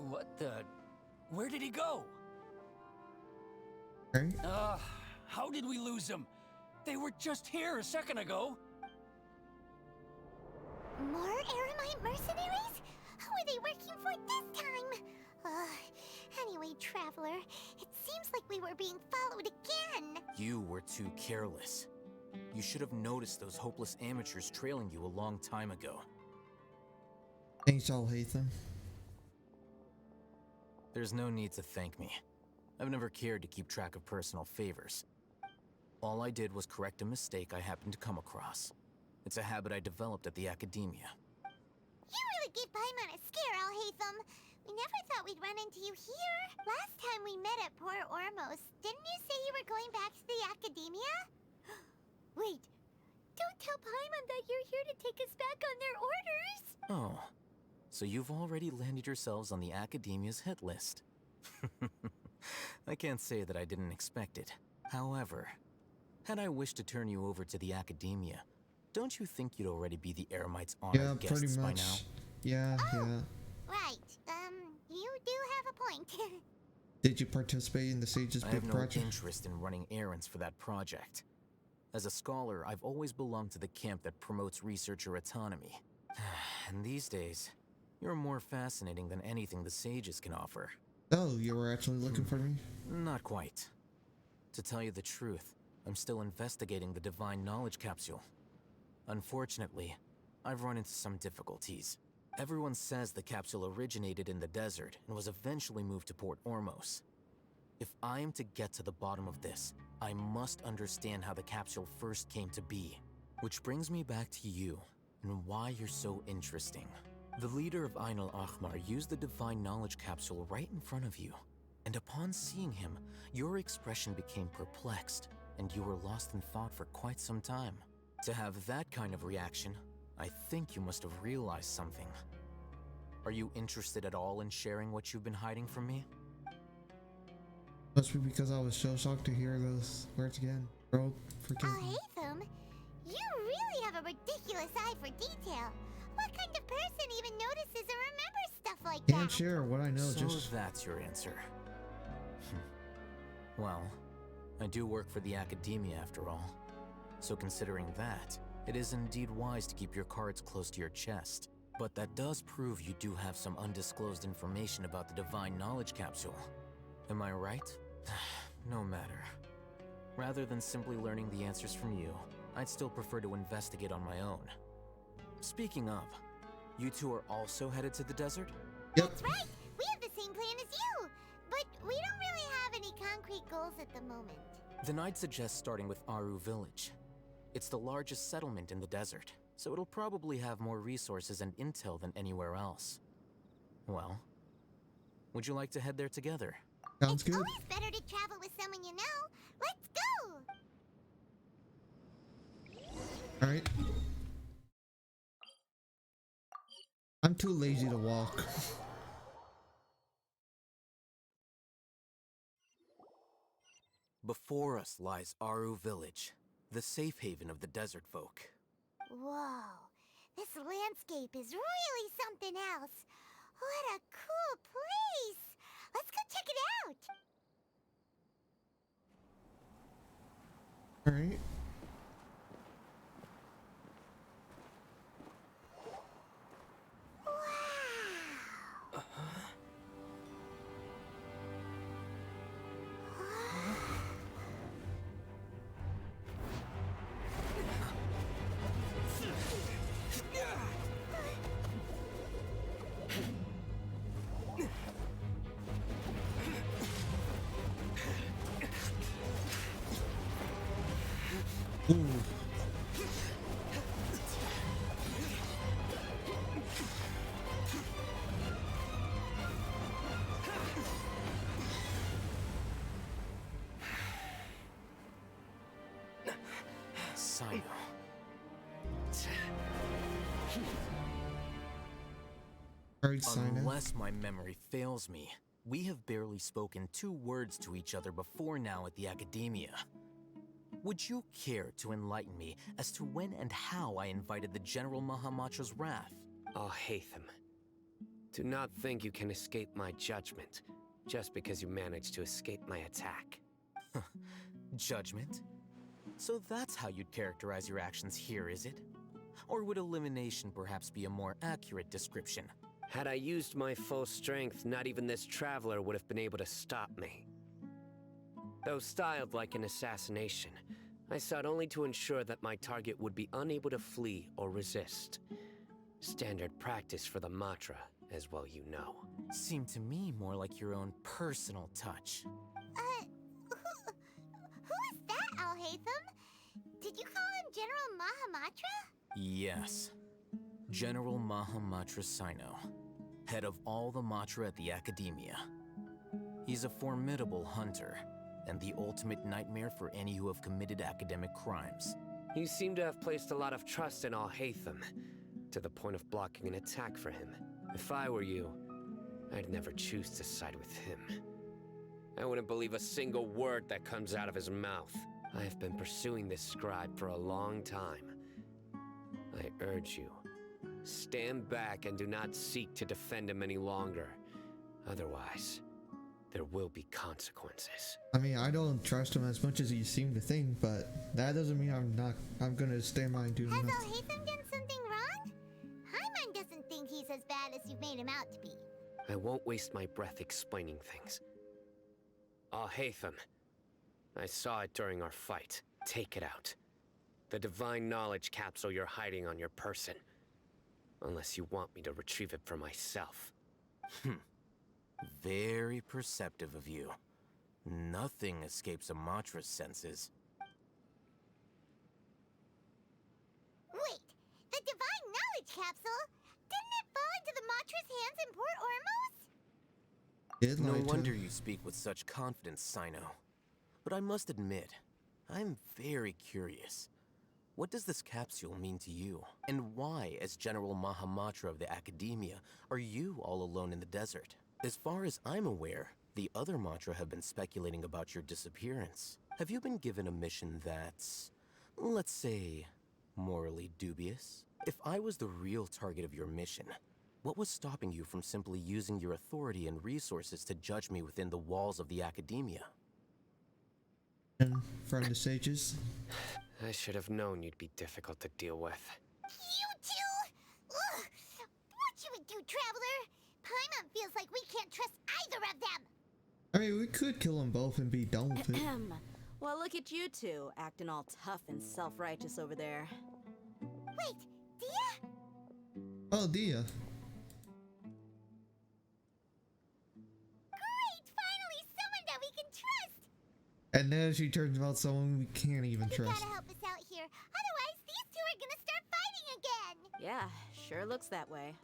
What the? Where did he go? Right. How did we lose him? They were just here a second ago. More Eremite mercenaries? Who are they working for this time? Anyway, Traveler, it seems like we were being followed again. You were too careless. You should have noticed those hopeless amateurs trailing you a long time ago. Thanks, All Heatham. There's no need to thank me. I've never cared to keep track of personal favors. All I did was correct a mistake I happened to come across. It's a habit I developed at the Academia. You really gave Paimon a scare, Alhaitham. We never thought we'd run into you here. Last time we met at Port Ormos, didn't you say you were going back to the Academia? Wait, don't tell Paimon that you're here to take us back on their orders. Oh, so you've already landed yourselves on the Academia's hit list. I can't say that I didn't expect it. However, had I wished to turn you over to the Academia, don't you think you'd already be the Eremites' honored guests pretty much. by now? Yeah, yeah. Right, you do have a point. Did you participate in the Sage's I big have no project? interest in running errands for that project. As a scholar, I've always belonged to the camp that promotes researcher autonomy. And these days, you're more fascinating than anything the Sages can offer. Oh, you were actually looking for me? Not quite. To tell you the truth, I'm still investigating the Divine Knowledge Capsule. Unfortunately, I've run into some difficulties. Everyone says the capsule originated in the desert and was eventually moved to Port Ormos. If I am to get to the bottom of this, I must understand how the capsule first came to be. Which brings me back to you, and why you're so interesting. The leader of Ain al-Ahmar used the Divine Knowledge Capsule right in front of you, and upon seeing him, your expression became perplexed, and you were lost in thought for quite some time. To have that kind of reaction, I think you must have realized something. Are you interested at all in sharing what you've been hiding from me? Must be because I was so shocked to hear those words again. Bro, forgive me. Alhaitham, you really have a ridiculous eye for detail. What kind of person even notices or remembers stuff like Can't that? share what I know, So just... that's your answer. Well, I do work for the Academia after all. So considering that, it is indeed wise to keep your cards close to your chest. But that does prove you do have some undisclosed information about the Divine Knowledge Capsule. Am I right? No matter. Rather than simply learning the answers from you, I'd still prefer to investigate on my own. Speaking of, you two are also headed to the desert? Yep. That's right! We have the same plan as you! But we don't really have any concrete goals at the moment. Then I'd suggest starting with Aru Village. It's the largest settlement in the desert, so it'll probably have more resources and intel than anywhere else. Well, would you like to head there together? Sounds good. Always better to travel with someone you know. Let's go! Alright. I'm too lazy to walk. Before us lies Aru Village, the safe haven of the desert folk. Whoa, this landscape is really something else. What a cool place! Let's go check it out! Alright. Ooh. Sino. Alright, Sino. Unless my memory fails me, we have barely spoken 2 words to each other before now at the Academia. Would you care to enlighten me as to when and how I invited the General Mahamatra's wrath? Alhaitham, do not think you can escape my judgment just because you managed to escape my attack. Judgment? So that's how you'd characterize your actions here, is it? Or would elimination perhaps be a more accurate description? Had I used my full strength, not even this traveler would have been able to stop me. Though styled like an assassination, I sought only to ensure that my target would be unable to flee or resist. Standard practice for the Matra, as well you know. Seemed to me more like your own personal touch. Who is that, Alhaitham? Did you call him General Mahamatra? Yes. General Mahamatra Sino, head of all the Matra at the Academia. He's a formidable hunter, and the ultimate nightmare for any who have committed academic crimes. You seem to have placed a lot of trust in Alhaitham, to the point of blocking an attack for him. If I were you, I'd never choose to side with him. I wouldn't believe a single word that comes out of his mouth. I have been pursuing this scribe for a long time. I urge you, stand back and do not seek to defend him any longer. Otherwise, there will be consequences. I mean, I don't trust him as much as you seem to think, but that doesn't mean I'm gonna stand by and do nothing. Has Alhaitham done something wrong? Paimon doesn't think he's as bad as you've made him out to be. I won't waste my breath explaining things. Alhaitham, I saw it during our fight. Take it out. The divine knowledge capsule you're hiding on your person. Unless you want me to retrieve it for myself. Very perceptive of you. Nothing escapes a Matra's senses. Wait, the divine knowledge capsule? Didn't it fall into the Matra's hands in Port Ormos? No wonder you speak with such confidence, Sino. But I must admit, I'm very curious. What does this capsule mean to you? And why, as General Mahamatra of the Academia, are you all alone in the desert? As far as I'm aware, the other Matra have been speculating about your disappearance. Have you been given a mission that's, let's say, morally dubious? If I was the real target of your mission, what was stopping you from simply using your authority and resources to judge me within the walls of the Academia? From the sages? I should have known you'd be difficult to deal with. You two! Ugh. What you would do, Traveler? Paimon feels like we can't trust either of them! I mean, we could kill them both and be done with it. Well, look at you two, acting all tough and self-righteous over there. Wait, Dia? Oh, Dia. Great! Finally, someone that we can trust! And then she turns out someone we can't even You trust. gotta help us out here, otherwise these two are gonna start fighting again! Yeah, sure looks that way.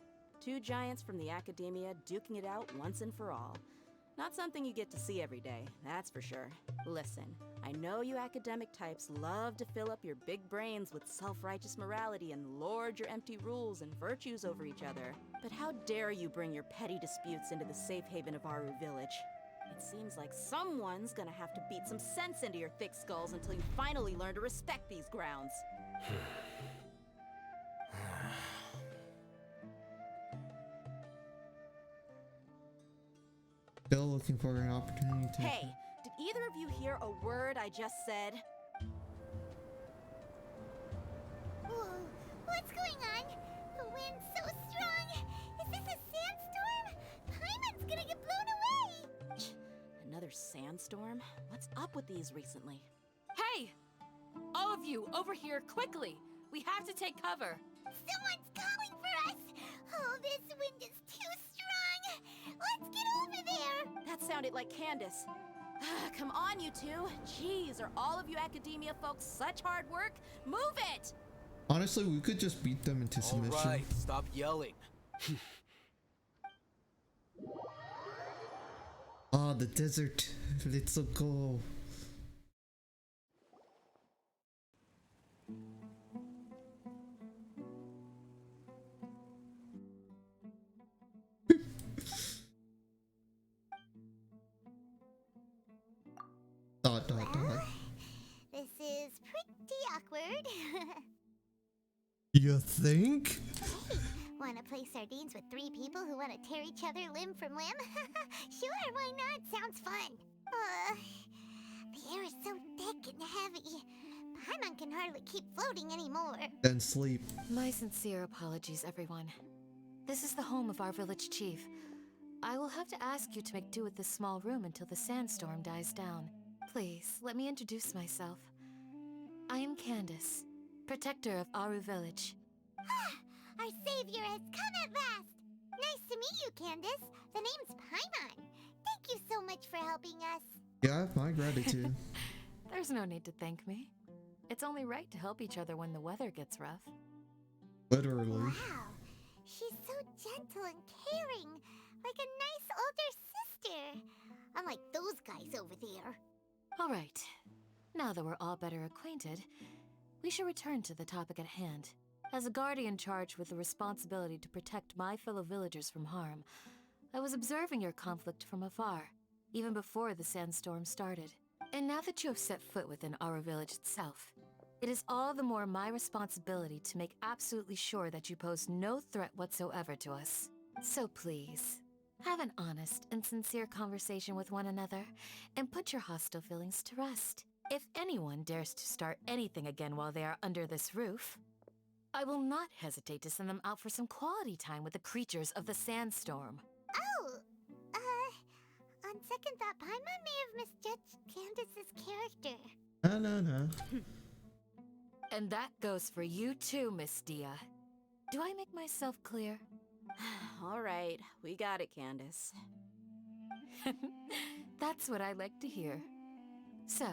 Two giants from the Academia duking it out once and for all. Not something you get to see every day, that's for sure. Listen, I know you academic types love to fill up your big brains with self-righteous morality and lord your empty rules and virtues over each other. But how dare you bring your petty disputes into the safe haven of Aru Village? It seems like someone's gonna have to beat some sense into your thick skulls until you finally learn to respect these grounds. Still looking for an opportunity to... Hey, did either of you hear a word I just said? Whoa, what's going on? The wind's so strong! Is this a sandstorm? Paimon's gonna get blown away! Another sandstorm? What's up with these recently? Hey! All of you, over here, quickly! We have to take cover! Someone's calling for us! Oh, this wind is too strong! Let's get over there! That sounded like Candace. Come on, you two. Jeez, are all of you Academia folks such hard work? Move it! Honestly, we could just beat them into submission. Alright, stop yelling. Oh, the desert. It's so cool. Dot, dot, dot. This is pretty awkward. You think? Hey, wanna play sardines with three people who wanna tear each other limb from limb? Sure, why not? Sounds fun. The air is so thick and heavy. Paimon can hardly keep floating anymore. Then sleep. My sincere apologies, everyone. This is the home of our village chief. I will have to ask you to make do with this small room until the sandstorm dies down. Please, let me introduce myself. I am Candace, protector of Aru Village. Our savior has come at last! Nice to meet you, Candace. The name's Paimon. Thank you so much for helping us. Yeah, I have my gratitude. There's no need to thank me. It's only right to help each other when the weather gets rough. Literally. Wow. She's so gentle and caring. Like a nice older sister. Unlike those guys over there. All right. Now that we're all better acquainted, we should return to the topic at hand. As a guardian charged with the responsibility to protect my fellow villagers from harm, I was observing your conflict from afar, even before the sandstorm started. And now that you have set foot within our village itself, it is all the more my responsibility to make absolutely sure that you pose no threat whatsoever to us. So please, have an honest and sincere conversation with one another, and put your hostile feelings to rest. If anyone dares to start anything again while they are under this roof, I will not hesitate to send them out for some quality time with the creatures of the sandstorm. Oh, on second thought, Paimon may have misjudged Candace's character. No. And that goes for you too, Miss Dia. Do I make myself clear? All right, we got it, Candace. That's what I like to hear. So,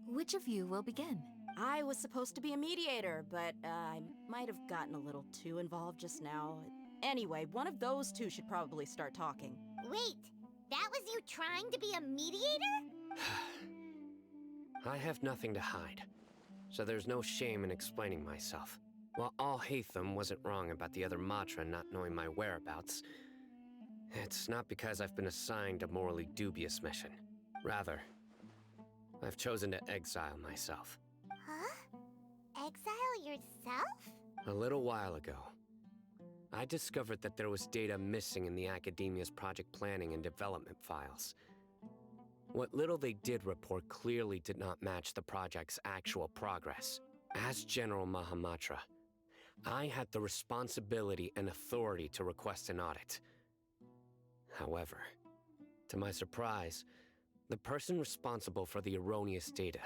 which of you will begin? I was supposed to be a mediator, but I might have gotten a little too involved just now. Anyway, one of those two should probably start talking. Wait, that was you trying to be a mediator? I have nothing to hide, so there's no shame in explaining myself. While Alhaitham wasn't wrong about the other Matra not knowing my whereabouts, it's not because I've been assigned a morally dubious mission. Rather, I've chosen to exile myself. Huh? Exile yourself? A little while ago, I discovered that there was data missing in the Academia's project planning and development files. What little they did report clearly did not match the project's actual progress. As General Mahamatra, I had the responsibility and authority to request an audit. However, to my surprise, the person responsible for the erroneous data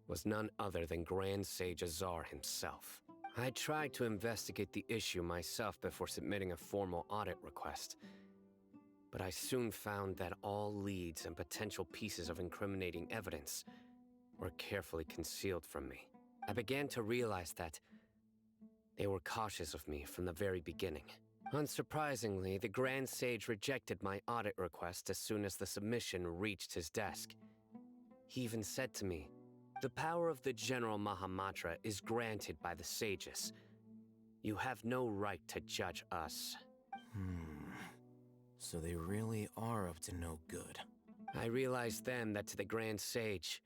was none other than Grand Sage Azar himself. I tried to investigate the issue myself before submitting a formal audit request, but I soon found that all leads and potential pieces of incriminating evidence were carefully concealed from me. I began to realize that they were cautious of me from the very beginning. Unsurprisingly, the Grand Sage rejected my audit request as soon as the submission reached his desk. He even said to me, "The power of the General Mahamatra is granted by the sages. You have no right to judge us." So they really are up to no good. I realized then that to the Grand Sage,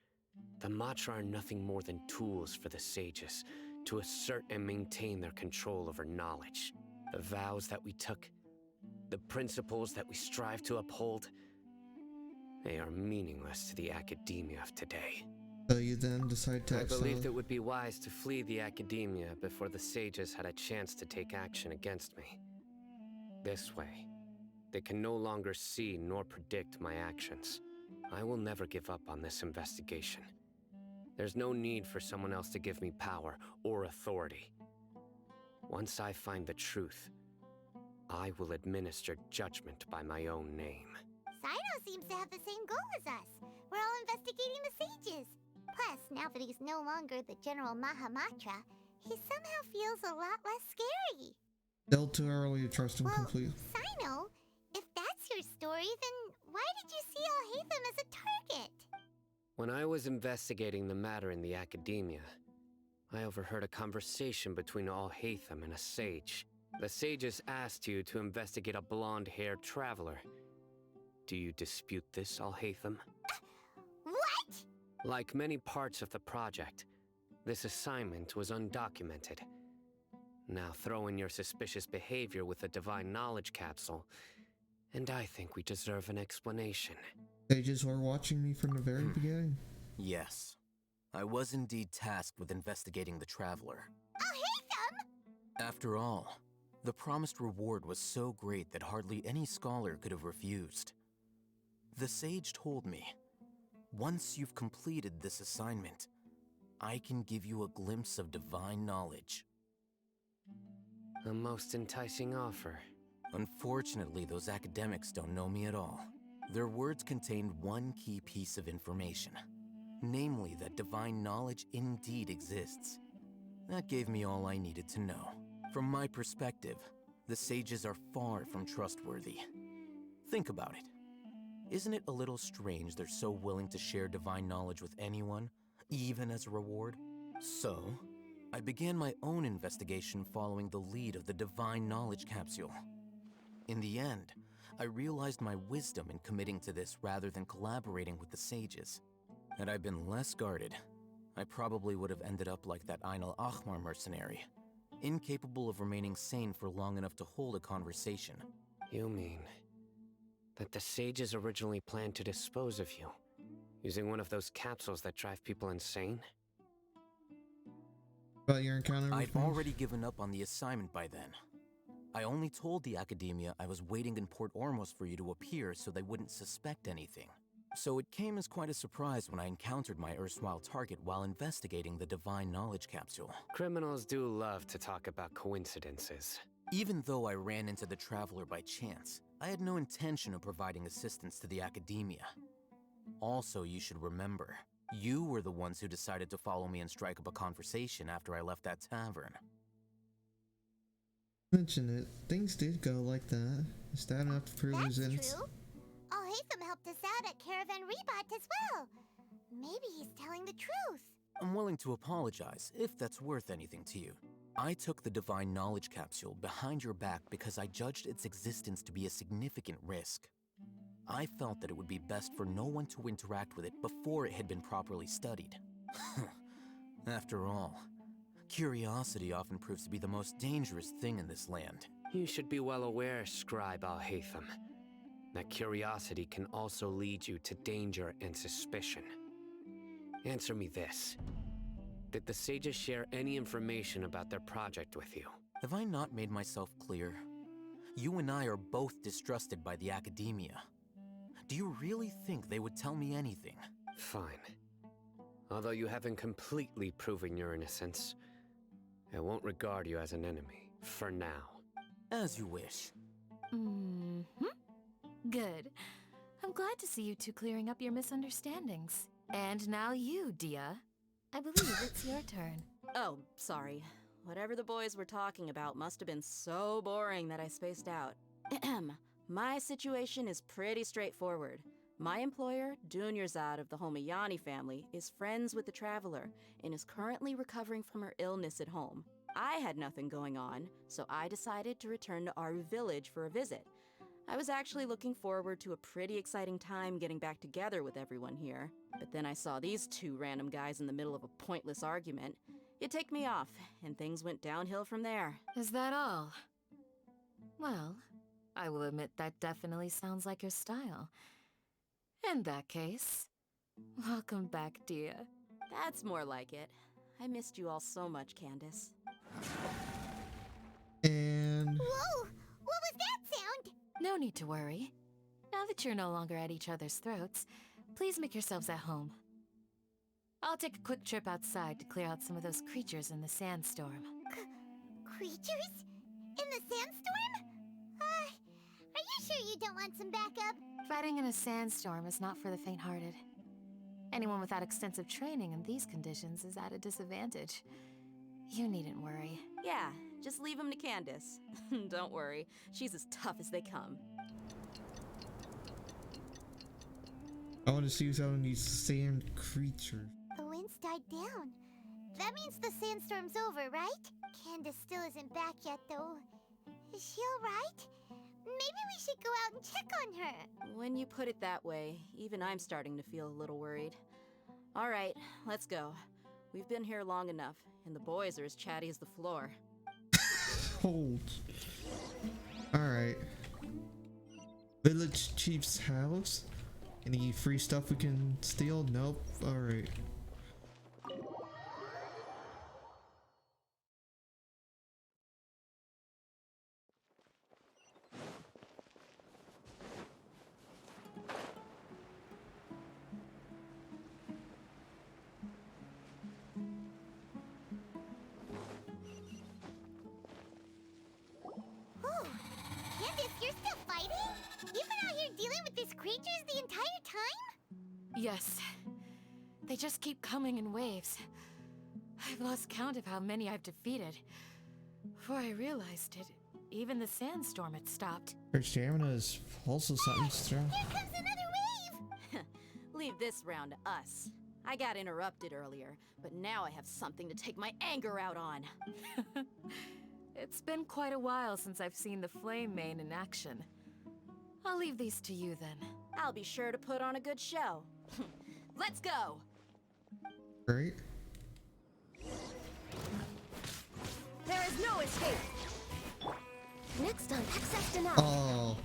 the Matra are nothing more than tools for the sages to assert and maintain their control over knowledge. The vows that we took, the principles that we strive to uphold, they are meaningless to the academia of today. So you then decide to I exile. believed it would be wise to flee the academia before the sages had a chance to take action against me. This way, they can no longer see nor predict my actions. I will never give up on this investigation. There's no need for someone else to give me power or authority. Once I find the truth, I will administer judgment by my own name. Sino seems to have the same goal as us. We're all investigating the sages. Plus, now that he's no longer the General Mahamatra, he somehow feels a lot less scary. Still too early to trust him completely. Sino, if that's your story, then why did you see Alhaitham as a target? When I was investigating the matter in the academia, I overheard a conversation between Alhaitham and a sage. The sages asked you to investigate a blonde-haired traveler. Do you dispute this, Alhaitham? What? Like many parts of the project, this assignment was undocumented. Now throw in your suspicious behavior with the Divine Knowledge Capsule, and I think we deserve an explanation. Sages were watching me from the very beginning. Yes. I was indeed tasked with investigating the Traveler. Alhaitham! After all, the promised reward was so great that hardly any scholar could have refused. The sage told me, once you've completed this assignment, I can give you a glimpse of divine knowledge. A most enticing offer. Unfortunately, those academics don't know me at all. Their words contained one key piece of information, namely that divine knowledge indeed exists. That gave me all I needed to know. From my perspective, the sages are far from trustworthy. Think about it. Isn't it a little strange they're so willing to share divine knowledge with anyone, even as a reward? So, I began my own investigation following the lead of the divine knowledge capsule. In the end, I realized my wisdom in committing to this rather than collaborating with the sages. Had I been less guarded, I probably would have ended up like that Ain al-Ahmar mercenary, incapable of remaining sane for long enough to hold a conversation. You mean that the sages originally planned to dispose of you, using one of those capsules that drive people insane? About your encounter I'd with me? already given up on the assignment by then. I only told the Academia I was waiting in Port Ormos for you to appear so they wouldn't suspect anything. So it came as quite a surprise when I encountered my erstwhile target while investigating the Divine Knowledge Capsule. Criminals do love to talk about coincidences. Even though I ran into the Traveler by chance, I had no intention of providing assistance to the Academia. Also, you should remember, you were the ones who decided to follow me and strike up a conversation after I left that tavern. Mention it. Things did go like that. Is that enough to prove his innocence? True. Al-Haytham helped us out at Caravan Rebat as well. Maybe he's telling the truth. I'm willing to apologize, if that's worth anything to you. I took the Divine Knowledge Capsule behind your back because I judged its existence to be a significant risk. I felt that it would be best for no one to interact with it before it had been properly studied. After all, curiosity often proves to be the most dangerous thing in this land. You should be well aware, Scribe Al-Haytham, that curiosity can also lead you to danger and suspicion. Answer me this. Did the sages share any information about their project with you? Have I not made myself clear? You and I are both distrusted by the Academia. Do you really think they would tell me anything? Fine. Although you haven't completely proven your innocence, I won't regard you as an enemy, for now. As you wish. Good. I'm glad to see you two clearing up your misunderstandings. And now you, Dia. I believe it's your turn. Oh, sorry. Whatever the boys were talking about must have been so boring that I spaced out. My situation is pretty straightforward. My employer, Dunyarzad of the Homayani family, is friends with the Traveler and is currently recovering from her illness at home. I had nothing going on, so I decided to return to Aru Village for a visit. I was actually looking forward to a pretty exciting time getting back together with everyone here. But then I saw these two random guys in the middle of a pointless argument. It ticked me off, and things went downhill from there. Is that all? Well, I will admit that definitely sounds like your style. In that case, welcome back, Dia. That's more like it. I missed you all so much, Candace. And... Whoa! What was that sound? No need to worry. Now that you're no longer at each other's throats, please make yourselves at home. I'll take a quick trip outside to clear out some of those creatures in the sandstorm. Creatures? In the sandstorm? Are you sure you don't want some backup? Fighting in a sandstorm is not for the faint-hearted. Anyone without extensive training in these conditions is at a disadvantage. You needn't worry. Yeah, just leave him to Candace. Don't worry, she's as tough as they come. I want to see some of these sand creatures. The wind's died down. That means the sandstorm's over, right? Candace still isn't back yet, though. Is she alright? Maybe we should go out and check on her. When you put it that way, even I'm starting to feel a little worried. All right, let's go. We've been here long enough, and the boys are as chatty as the floor. Hold. Alright. Village Chief's house? Any free stuff we can steal? Nope. Alright. Candace creatures the entire time? Yes. They just keep coming in waves. I've lost count of how many I've defeated. Before I realized it, even the sandstorm had stopped. Her stamina is also something strong. Here comes another wave! Leave this round to us. I got interrupted earlier, but now I have something to take my anger out on. It's been quite a while since I've seen the Flame Mane in action. I'll leave these to you then. I'll be sure to put on a good show. Let's go! Great. There is no escape! Next on Hexestinal. Oh,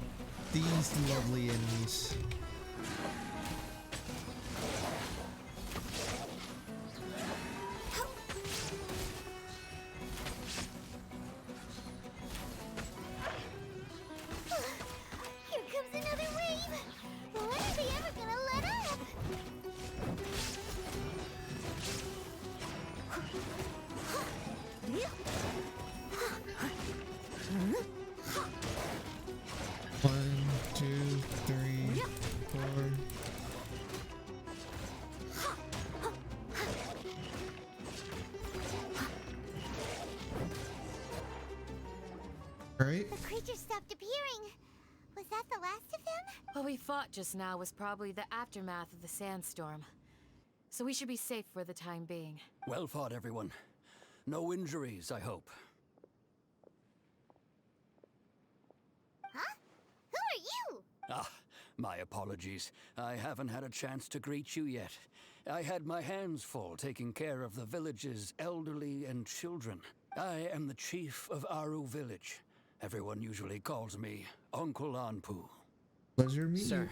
these lovely enemies. Here comes another wave! When are they ever gonna let up? One, two, three, four. Right? The creatures stopped appearing. Was that the last of them? What we fought just now was probably the aftermath of the sandstorm. So we should be safe for the time being. Well fought, everyone. No injuries, I hope. Huh? Who are you? Ah, my apologies. I haven't had a chance to greet you yet. I had my hands full taking care of the village's elderly and children. I am the chief of Aru Village. Everyone usually calls me Uncle Anpu. Pleasure meeting Sir, you.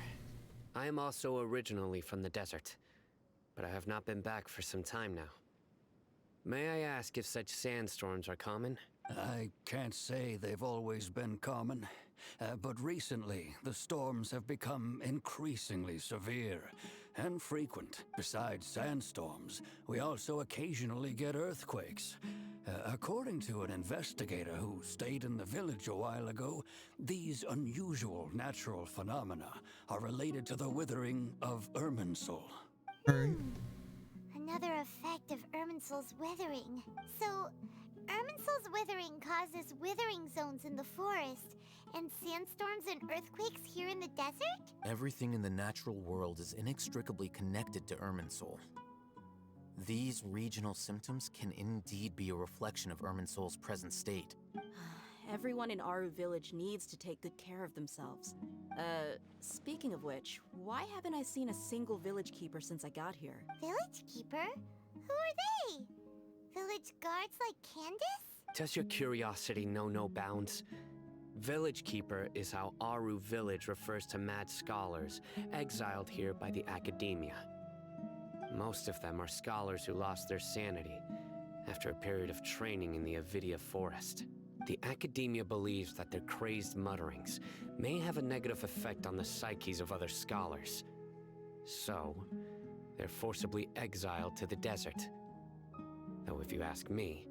I am also originally from the desert, but I have not been back for some time now. May I ask if such sandstorms are common? I can't say they've always been common, but recently the storms have become increasingly severe and frequent. Besides sandstorms, we also occasionally get earthquakes. According to an investigator who stayed in the village a while ago, these unusual natural phenomena are related to the withering of Irminsul. Another effect of Irminsul's withering. So, Irminsul's withering causes withering zones in the forest, and sandstorms and earthquakes here in the desert? Everything in the natural world is inextricably connected to Irminsul. These regional symptoms can indeed be a reflection of Irminsul's present state. Everyone in Aru Village needs to take good care of themselves. Speaking of which, why haven't I seen a single village keeper since I got here? Village keeper? Who are they? Village guards like Candace? Does your curiosity know no bounds? Village Keeper is how Aru Village refers to mad scholars exiled here by the Academia. Most of them are scholars who lost their sanity after a period of training in the Avidia Forest. The Academia believes that their crazed mutterings may have a negative effect on the psyches of other scholars. So, they're forcibly exiled to the desert. Though if you ask me,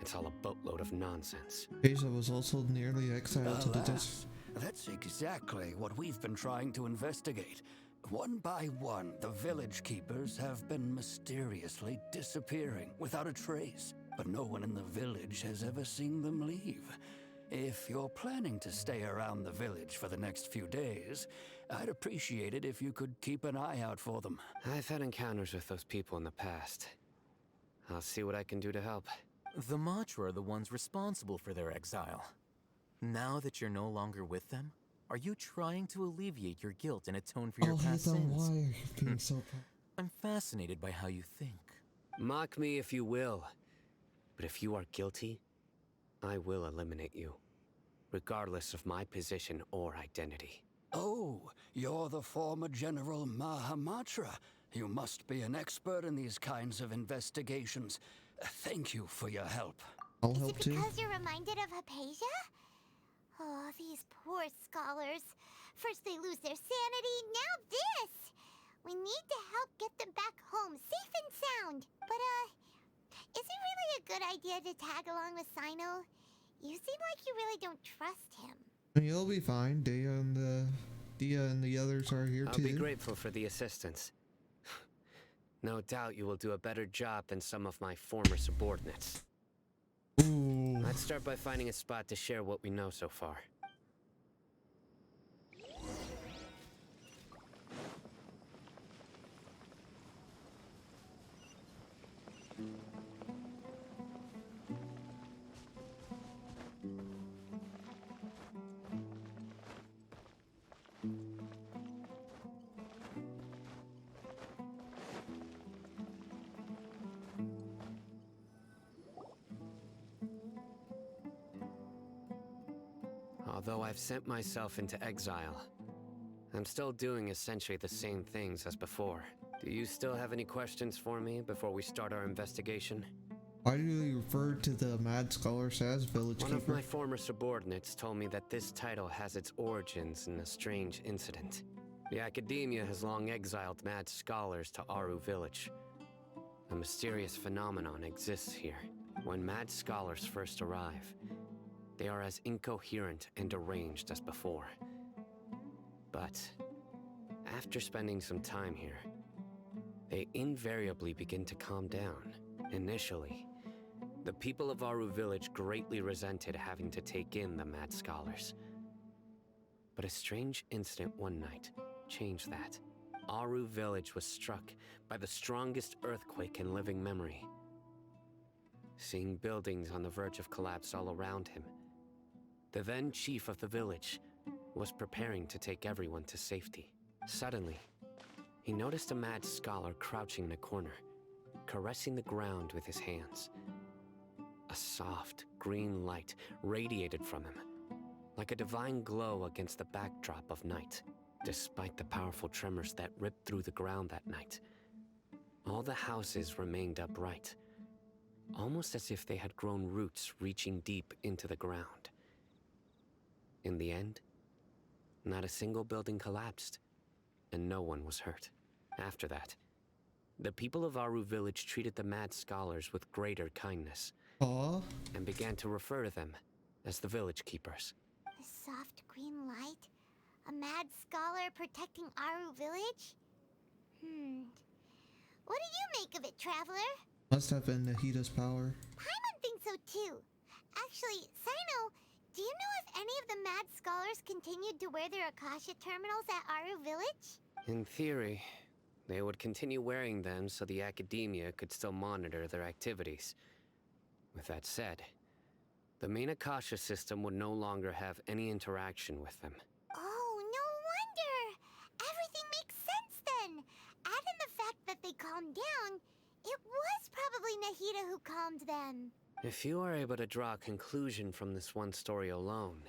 it's all a boatload of nonsense. Asia was also nearly exiled to the desert. That's exactly what we've been trying to investigate. One by one, the village keepers have been mysteriously disappearing without a trace, but no one in the village has ever seen them leave. If you're planning to stay around the village for the next few days, I'd appreciate it if you could keep an eye out for them. I've had encounters with those people in the past. I'll see what I can do to help. The Matra are the ones responsible for their exile. Now that you're no longer with them, are you trying to alleviate your guilt and atone for your past Ethan, sins? why are you being so I'm fascinated by how you think. Mock me if you will, but if you are guilty, I will eliminate you, regardless of my position or identity. Oh, you're the former General Mahamatra. You must be an expert in these kinds of investigations. Thank you for your help. I'll Is help it too. because you're reminded of Hypatia? Oh, these poor scholars. First they lose their sanity, now this! We need to help get them back home, safe and sound. But, is it really a good idea to tag along with Sino? You seem like you really don't trust him. You'll be fine. They Dia and the others are here I'll too. be grateful for the assistance. No doubt you will do a better job than some of my former subordinates. Ooh. Let's start by finding a spot to share what we know so far. Although I've sent myself into exile, I'm still doing essentially the same things as before. Do you still have any questions for me before we start our investigation? Why do you refer to the Mad Scholars as Village One of Keeper? my former subordinates told me that this title has its origins in a strange incident. The Academia has long exiled Mad Scholars to Aru Village. A mysterious phenomenon exists here. When Mad Scholars first arrive, they are as incoherent and deranged as before. But after spending some time here, they invariably begin to calm down. Initially, the people of Aru Village greatly resented having to take in the Mad Scholars. But a strange incident one night changed that. Aru Village was struck by the strongest earthquake in living memory. Seeing buildings on the verge of collapse all around him, the then chief of the village was preparing to take everyone to safety. Suddenly, he noticed a Mad Scholar crouching in a corner, caressing the ground with his hands. A soft, green light radiated from him, like a divine glow against the backdrop of night. Despite the powerful tremors that ripped through the ground that night, all the houses remained upright, almost as if they had grown roots reaching deep into the ground. In the end, not a single building collapsed, and no one was hurt. After that, the people of Aru Village treated the Mad Scholars with greater kindness. Aww. And began to refer to them as the Village Keepers. A soft green light? A Mad Scholar protecting Aru Village? What do you make of it, Traveler? Must have been Nahida's power. Paimon thinks so too. Actually, Sino, do you know if any of the Mad Scholars continued to wear their Akasha terminals at Aru Village? In theory, they would continue wearing them so the Academia could still monitor their activities. With that said, the main Akasha system would no longer have any interaction with them. Oh, no wonder! Everything makes sense then! Add in the fact that they calmed down, it was probably Nahida who calmed them. If you are able to draw a conclusion from this one story alone,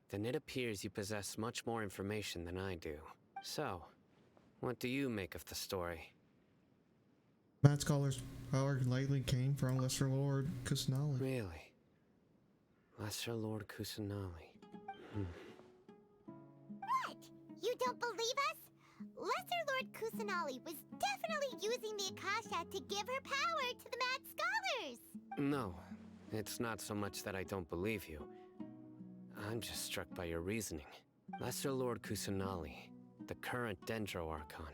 then it appears you possess much more information than I do. So, what do you make of the story? Mad Scholar's power likely came from Lesser Lord Kusanali. Really? Lesser Lord Kusanali. What? You don't believe us? Lesser Lord Kusanali was definitely using the Akasha to give her power to the Mad Scholars! No, it's not so much that I don't believe you. I'm just struck by your reasoning. Lesser Lord Kusanali, the current Dendro Archon.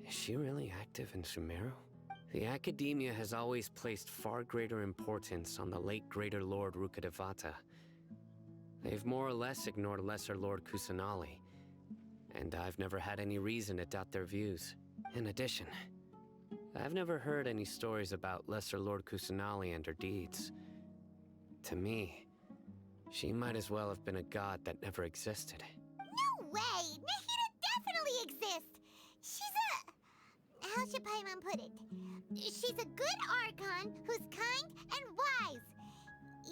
Is she really active in Sumeru? The Academia has always placed far greater importance on the late Greater Lord Rukkhadevata. They've more or less ignored Lesser Lord Kusanali, and I've never had any reason to doubt their views. In addition, I've never heard any stories about Lesser Lord Kusanali and her deeds. To me, she might as well have been a god that never existed. No way! Nahida definitely exists! She's a... how should Paimon put it? She's a good Archon who's kind and wise.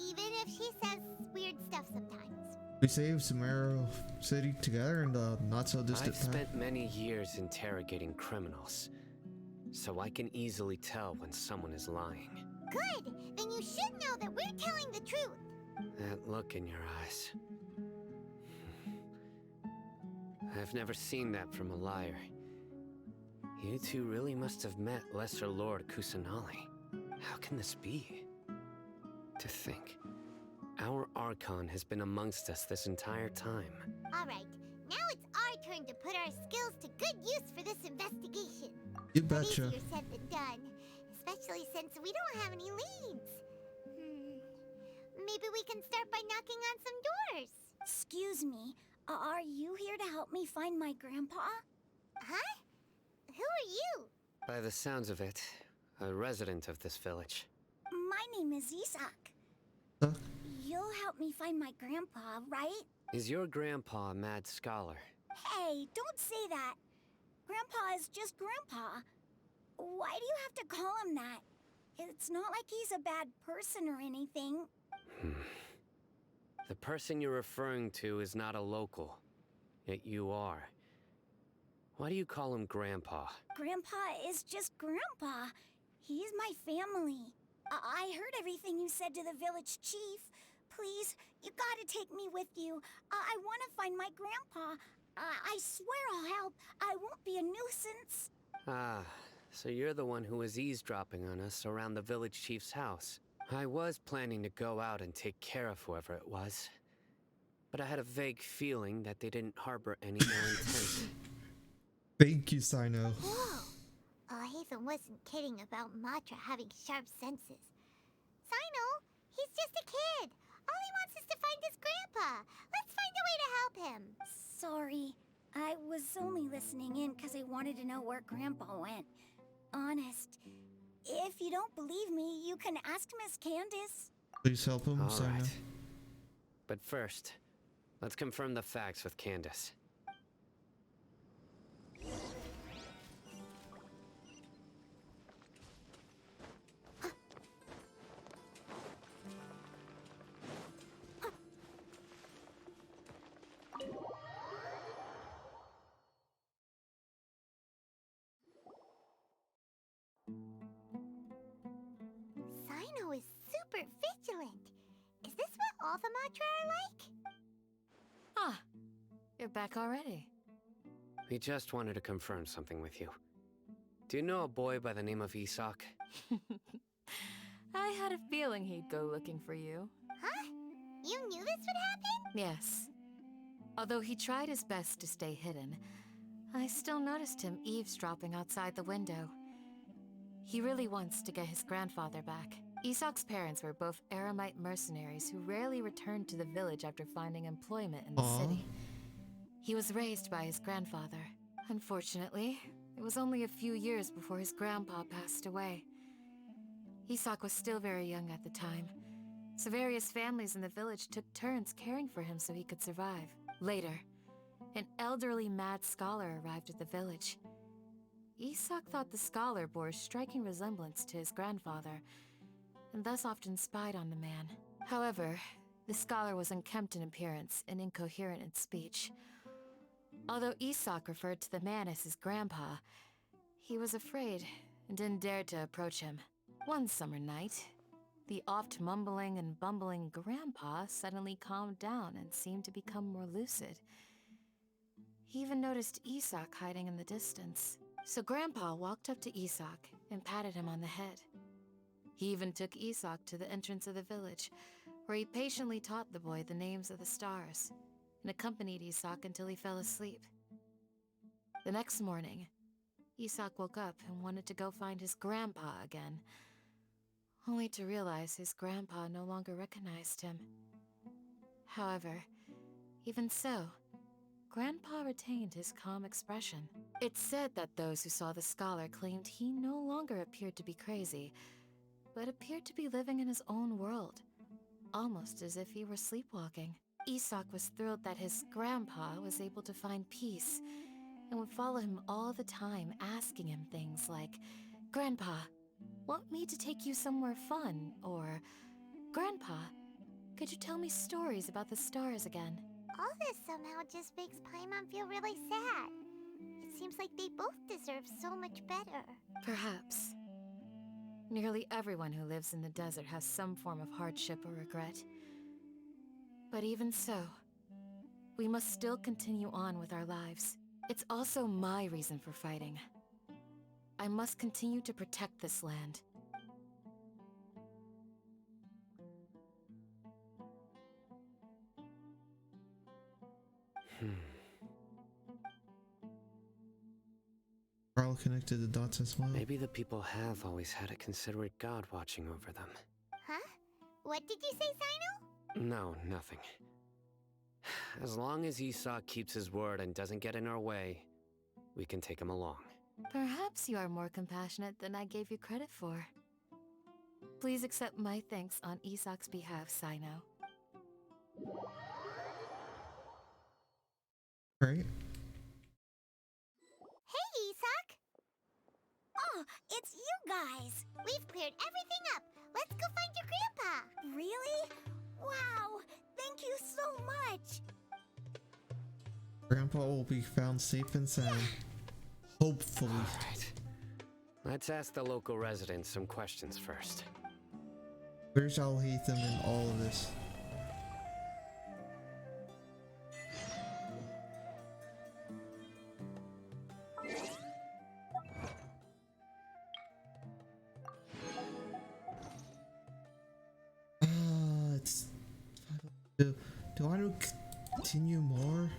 Even if she says weird stuff sometimes. We saved Sumeru City together in the not-so-distant I've spent many years interrogating criminals, so I can easily tell when someone is lying. Good! Then you should know that we're telling the truth. That look in your eyes. I've never seen that from a liar. You two really must have met Lesser Lord Kusanali. How can this be? To think, our Archon has been amongst us this entire time. Alright, now turn to put our skills to good use for this investigation. You But betcha. easier said than done, especially since we don't have any leads. Maybe we can start by knocking on some doors. Excuse me, are you here to help me find my grandpa? Huh? Who are you? By the sounds of it, a resident of this village. My name is Isak. Huh? You'll help me find my grandpa, right? Is your grandpa a mad scholar? Hey, don't say that. Grandpa is just Grandpa. Why do you have to call him that? It's not like he's a bad person or anything. The person you're referring to is not a local, yet you are. Why do you call him Grandpa? Grandpa is just Grandpa. He's my family. I heard everything you said to the village chief. Please, you gotta take me with you. I want to find my grandpa. I swear I'll help. I won't be a nuisance. Ah, so you're the one who was eavesdropping on us around the village chief's house. I was planning to go out and take care of whoever it was, but I had a vague feeling that they didn't harbor any ill intent. Thank you, Sino. Whoa! Hatham wasn't kidding about Matra having sharp senses. Sino, he's just a kid. All he wants is to find his grandpa. Let's find a way to help him. Sorry. I was only listening in because I wanted to know where Grandpa went. Honest. If you don't believe me, you can ask Miss Candace. Please help him, All Sino. right. But first, let's confirm the facts with Candace. Sino is super vigilant. Is this what all the Matra are like? Ah, you're back already. We just wanted to confirm something with you. Do you know a boy by the name of Isak? I had a feeling he'd go looking for you. Huh? You knew this would happen? Yes. Although he tried his best to stay hidden, I still noticed him eavesdropping outside the window. He really wants to get his grandfather back. Isak's parents were both Aramite mercenaries who rarely returned to the village after finding employment in the city. He was raised by his grandfather. Unfortunately, it was only a few years before his grandpa passed away. Isak was still very young at the time, so various families in the village took turns caring for him so he could survive. Later, an elderly mad scholar arrived at the village. Isak thought the scholar bore a striking resemblance to his grandfather, and thus often spied on the man. However, the scholar was unkempt in appearance and incoherent in speech. Although Isak referred to the man as his grandpa, he was afraid and didn't dare to approach him. One summer night, the oft mumbling and bumbling grandpa suddenly calmed down and seemed to become more lucid. He even noticed Isak hiding in the distance. So Grandpa walked up to Isak and patted him on the head. He even took Isak to the entrance of the village, where he patiently taught the boy the names of the stars, and accompanied Isak until he fell asleep. The next morning, Isak woke up and wanted to go find his grandpa again, only to realize his grandpa no longer recognized him. However, even so, Grandpa retained his calm expression. It's said that those who saw the scholar claimed he no longer appeared to be crazy, but appeared to be living in his own world, almost as if he were sleepwalking. Isak was thrilled that his grandpa was able to find peace, and would follow him all the time, asking him things like, "Grandpa, want me to take you somewhere fun?" Or, "Grandpa, could you tell me stories about the stars again?" All this somehow just makes Paimon feel really sad. It seems like they both deserve so much better. Perhaps. Nearly everyone who lives in the desert has some form of hardship or regret. But even so, we must still continue on with our lives. It's also my reason for fighting. I must continue to protect this land. Carl connected the dots as well. Maybe the people have always had a considerate god watching over them. Huh? What did you say, Sino? No, nothing. As long as Esau keeps his word and doesn't get in our way, we can take him along. Perhaps you are more compassionate than I gave you credit for. Please accept my thanks on Isak's behalf, Sino. Right. Hey, Isak! Oh, it's you guys! We've cleared everything up. Let's go find your grandpa. Really? Wow! Thank you so much! Grandpa will be found safe and sound. Hopefully. Alright. Let's ask the local residents some questions first. Where's Alhaitham in all of this? It's... Do I want to continue more?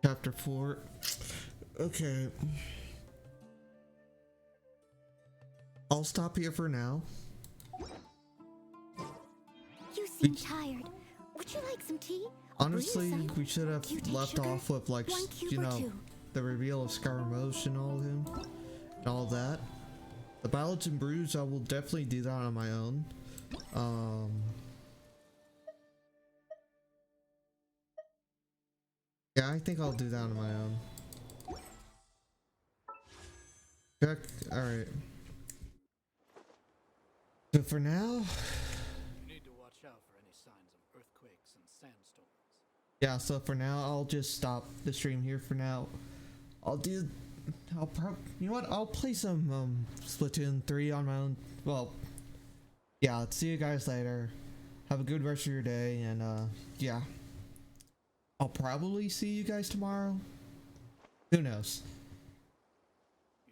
Chapter 4. Okay. I'll stop here for now. You seem tired. Would you like some tea? Honestly, we should have left off with, like, you know, the reveal of Scaramouche and all him and all that. The Ballads and Brews, I will definitely do that on my own. Yeah, I think I'll do that on my own. Check. Alright. So for now, You need to watch out for any signs of earthquakes and sandstorms. yeah, so for now, I'll just stop the stream here for now. You know what, I'll play some Splatoon 3 on my own. Well, yeah, see you guys later. Have a good rest of your day, and yeah. I'll probably see you guys tomorrow. Who knows?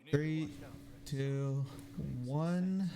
3, 2, 1.